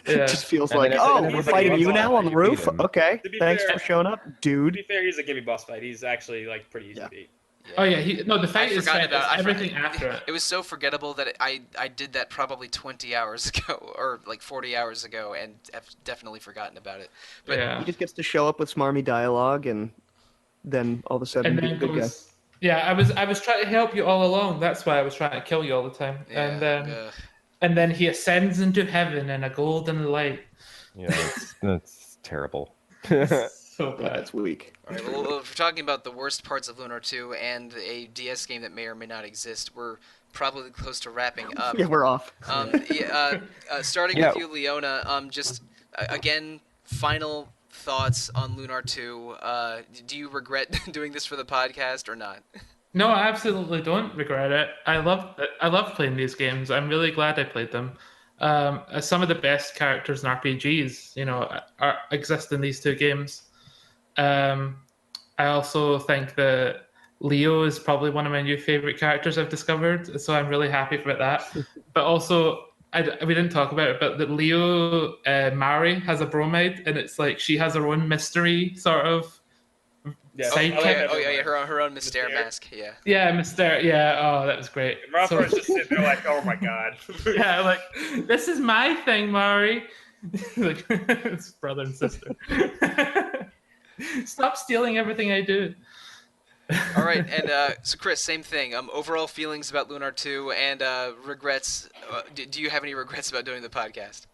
Yeah. It just feels And then like, every- oh, and then we're everybody fighting wants you all now that. on the You beat roof? him. Okay, To be thanks fair- for showing up, To dude. be fair, he's a gimme boss fight. He's actually like pretty easy Yeah. to beat. Yeah. Oh yeah, the fight I is forgot fine. about It's I for- everything after it. It was so forgettable that I did that probably 20 hours ago or like 40 hours ago and have definitely forgotten about it. But Yeah. He just gets to show up with smarmy dialogue, and then all of a sudden And be a then good guy. goes. Yeah, I was trying to help you all along. That's why I was trying to kill you all the time. yeah, And then he ascends into heaven in a golden light. Yeah, that's terrible. So bad. That's weak. All right, well, if we're talking about the worst parts of Lunar 2 and a DS game that may or may not exist, we're probably close to wrapping up. Yeah, we're off. Starting Yeah. with you, Leona, again, final thoughts on Lunar 2. Do you regret doing this for the podcast or not? No, I absolutely don't regret it. I love playing these games. I'm really glad I played them. Some of the best characters in RPGs, exist in these two games. I also think that Leo is probably one of my new favorite characters I've discovered, so I'm really happy about that. But also, we didn't talk about it, but that Leo Mari has a bromide, and it's like she has her own mystery sort of. Yeah. Sidekick. Yeah, her own Mystere Mystere. mask, yeah. Yeah, Mr. Yeah, oh, that was great. And Rafa's just sitting there like, oh my god. Yeah, like, this is my thing, Mari. Like, it's brother and sister. Stop stealing everything I do. All right, and so Chris, same thing. Overall feelings about Lunar 2 and regrets. Do you have any regrets about doing the podcast?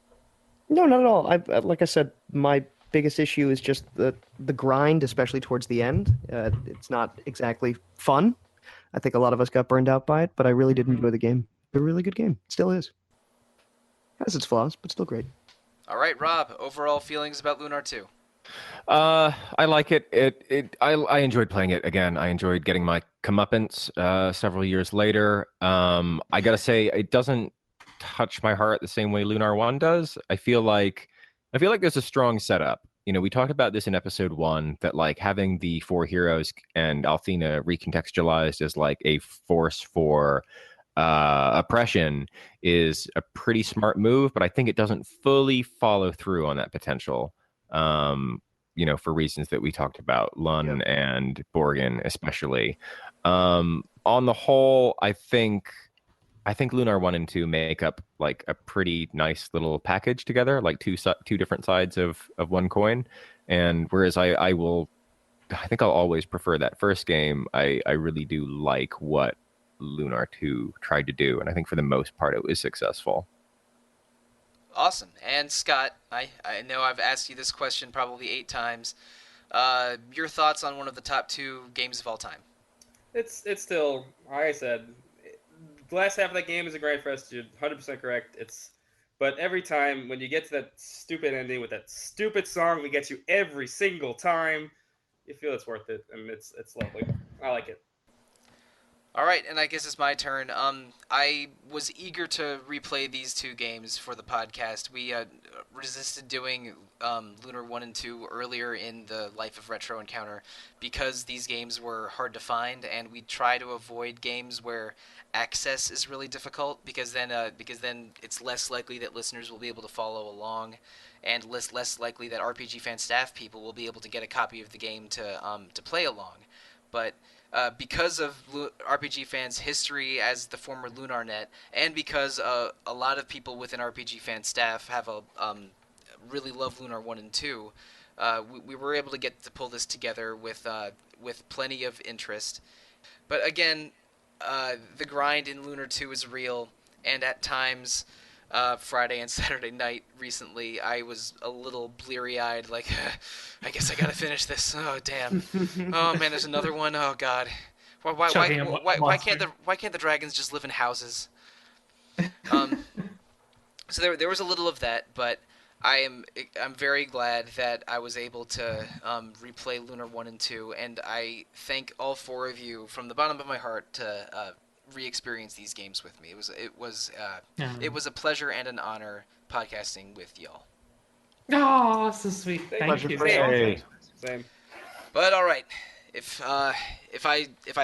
No, not at all. Like I said, my biggest issue is just the grind, especially towards the end. It's not exactly fun. I think a lot of us got burned out by it, but I really did enjoy the game. It's a really good game. It still is. Has its flaws, but still great. All right, Rob, overall feelings about Lunar 2. I like it. I enjoyed playing it again. I enjoyed getting my comeuppance several years later. I gotta say, it doesn't touch my heart the same way Lunar 1 does. I feel like there's a strong setup. We talked about this in episode 1, that like having the 4 heroes and Althena recontextualized as like a force for oppression is a pretty smart move, but I think it doesn't fully follow through on that potential. For reasons that we talked about, Lun and Borgen especially. On the whole, I think Lunar 1 and 2 make up like a pretty nice little package together, like two different sides of one coin. And whereas I think I'll always prefer that first game, I really do like what Lunar 2 tried to do, and I think for the most part it was successful. Awesome. And Scott, I know I've asked you this question probably 8 times. Your thoughts on one of the top 2 games of all time? It's still, like I said, the last half of that game is a grind fest. You're 100% correct. But every time when you get to that stupid ending with that stupid song that gets you every single time, you feel it's worth it, and it's lovely. I like it. All right, and I guess it's my turn. I was eager to replay these 2 games for the podcast. We resisted doing Lunar 1 and 2 earlier in the Life of Retro encounter because these games were hard to find, and we try to avoid games where access is really difficult because then it's less likely that listeners will be able to follow along, and less likely that RPG fan staff people will be able to get a copy of the game to play along. But because of RPG fans' history as the former LunarNet, and because a lot of people within RPG fan staff have really love Lunar 1 and 2, we were able to get to pull this together with plenty of interest. But again, the grind in Lunar 2 is real, and at times, Friday and Saturday night recently, I was a little bleary-eyed, like, I guess I gotta finish this. Oh, damn. Oh, man, there's another one. Oh, God. Why can't the dragons just live in houses? So there was a little of that, but I'm very glad that I was able to replay Lunar 1 and 2, and I thank all 4 of you from the bottom of my heart to re-experience these games with me. It was a pleasure and an honor podcasting with y'all. Oh, so sweet. Thank you. Same. Hey. Same. But all right, if I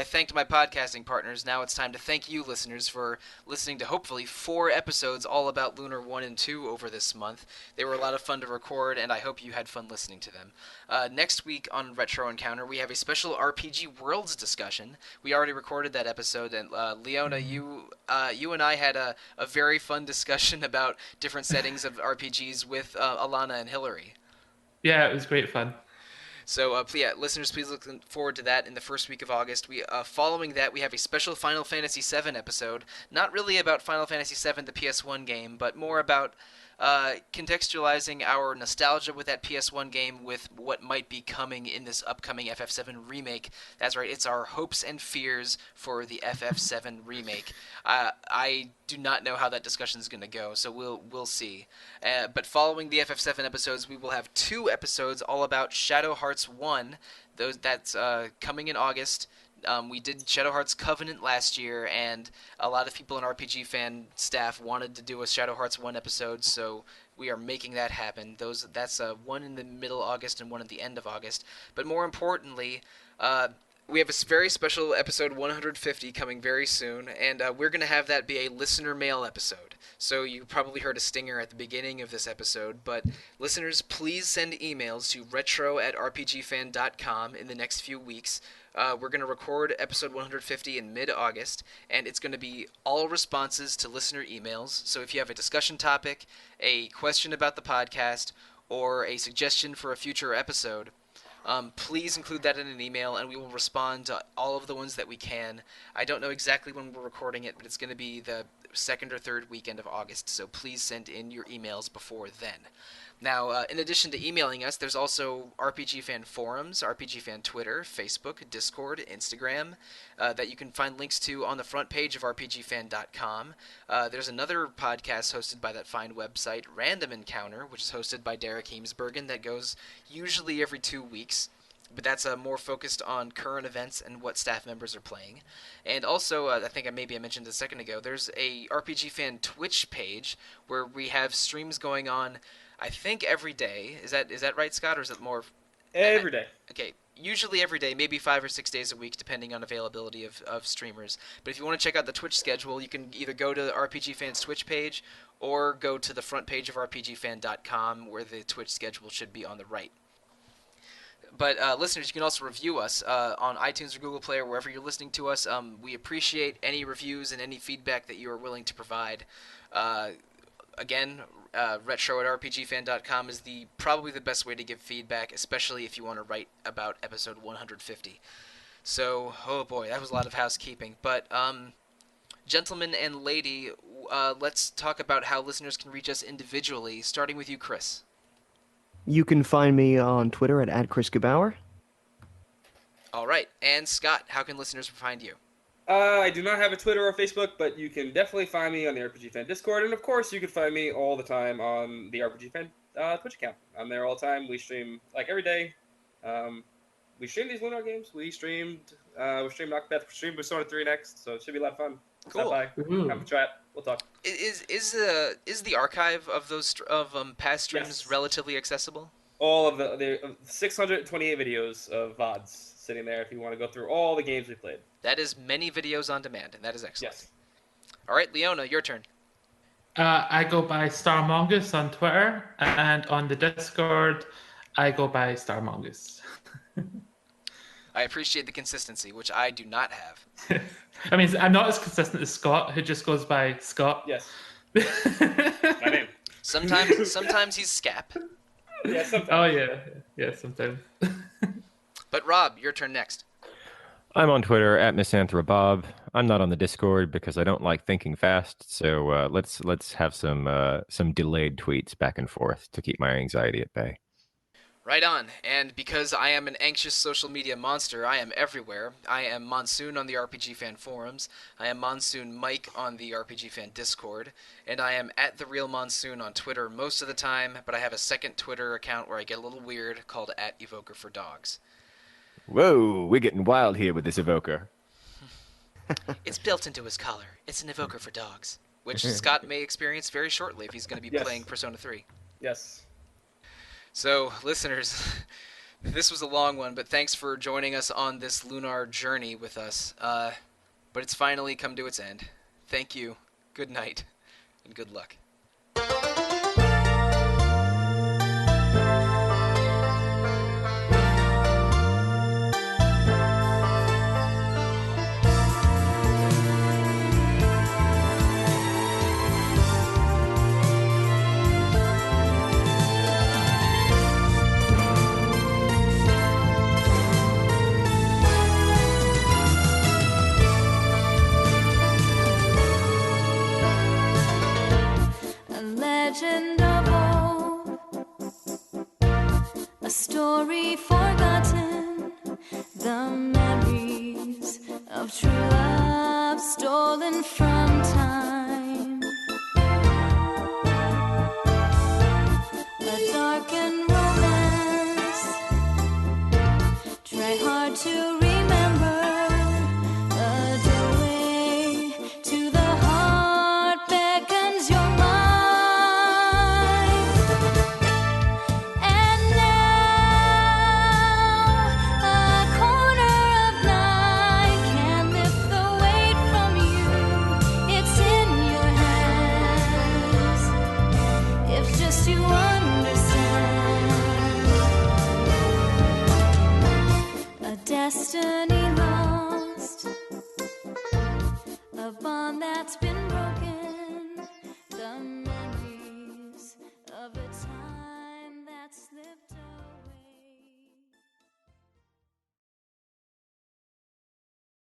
thanked my podcasting partners, now it's time to thank you, listeners, for listening to hopefully 4 episodes all about Lunar 1 and 2 over this month. They were a lot of fun to record, and I hope you had fun listening to them. Next week on Retro Encounter, we have a special RPG Worlds discussion. We already recorded that episode, and Leona, you and I had a very fun discussion about different settings of RPGs with Alana and Hillary. Yeah, it was great fun. So, listeners, please look forward to that in the first week of August. Following that, we have a special Final Fantasy VII episode. Not really about Final Fantasy VII, the PS1 game, but more about contextualizing our nostalgia with that PS1 game with what might be coming in this upcoming FF7 remake. That's right, it's our hopes and fears for the FF7 remake. I do not know how that discussion is going to go, so we'll see. But following the FF7 episodes, we will have 2 episodes all about Shadow Hearts 1. That's coming in August. We did Shadow Hearts Covenant last year, and a lot of people in RPG fan staff wanted to do a Shadow Hearts 1 episode, so we are making that happen. That's one in the middle of August and one at the end of August. But more importantly, we have a very special episode 150 coming very soon, and we're going to have that be a listener mail episode. So you probably heard a stinger at the beginning of this episode, but listeners, please send emails to retro@rpgfan.com in the next few weeks. We're going to record episode 150 in mid-August, and it's going to be all responses to listener emails. So if you have a discussion topic, a question about the podcast, or a suggestion for a future episode, please include that in an email, and we will respond to all of the ones that we can. I don't know exactly when we're recording it, but it's going to be the second or third weekend of August, so please send in your emails before then. Now, in addition to emailing us, there's also RPG Fan forums, RPG Fan Twitter, Facebook, Discord, Instagram, that you can find links to on the front page of rpgfan.com. There's another podcast hosted by that fine website, Random Encounter, which is hosted by Derek Heemsbergen, that goes usually every 2 weeks. But that's more focused on current events and what staff members are playing. And also, I think I mentioned a second ago, there's a RPG Fan Twitch page where we have streams going on, I think every day. Is that right, Scott, or is it more? Every day. Okay, usually every day, maybe 5 or 6 days a week, depending on availability of streamers. But if you want to check out the Twitch schedule, you can either go to the RPG Fan's Twitch page or go to the front page of rpgfan.com, where the Twitch schedule should be on the right. But listeners, you can also review us on iTunes or Google Play or wherever you're listening to us. We appreciate any reviews and any feedback that you are willing to provide. Again, retro@rpgfan.com is probably the best way to give feedback, especially if you want to write about episode 150. So, oh boy, that was a lot of housekeeping. But, gentlemen and lady, let's talk about how listeners can reach us individually, starting with you, Chris. You can find me on Twitter at Chris Gebauer. All right, and Scott, how can listeners find you? I do not have a Twitter or Facebook, but you can definitely find me on the RPG Fan Discord, and of course, you can find me all the time on the RPG Fan Twitch account. I'm there all the time. We stream every day. We stream these Lunar games. We streamed Octopath. We streamed Persona 3 next, so it should be a lot of fun. Cool. Stop by, have a chat. We'll talk. Is the archive of those past streams Yes. relatively accessible? All of the 628 videos of VODs sitting there if you want to go through all the games we played. That is many videos on demand, and that is excellent. Yes. All right, Leona, your turn. I go by Starmongus on Twitter, and on the Discord, I go by Starmongus. I appreciate the consistency, which I do not have. I mean, I'm not as consistent as Scott, who just goes by Scott. Yes. My name. Sometimes he's Scap. Yeah, sometimes. Oh, yeah, sometimes. But Rob, your turn next. I'm on Twitter at MissAnthroBob. I'm not on the Discord because I don't like thinking fast. So let's have some delayed tweets back and forth to keep my anxiety at bay. Right on. And because I am an anxious social media monster, I am everywhere. I am Monsoon on the RPG Fan forums. I am Monsoon Mike on the RPG Fan Discord. And I am at The Real Monsoon on Twitter most of the time, but I have a second Twitter account where I get a little weird called @EvokerForDogs. Whoa, we're getting wild here with this evoker. It's built into his collar. It's an evoker for dogs, which Scott may experience very shortly if he's going to be Yes. playing Persona 3. Yes. So, listeners, This was a long one, but thanks for joining us on this lunar journey with us. But it's finally come to its end. Thank you. Good night, and good luck. A legend of old, a story forgotten, the memories of true love stolen from time. A darkened romance, try hard to remember a doorway to the heart beckons your mind. And now a corner of night can lift the weight from you. It's in your hands if just you understand. A destiny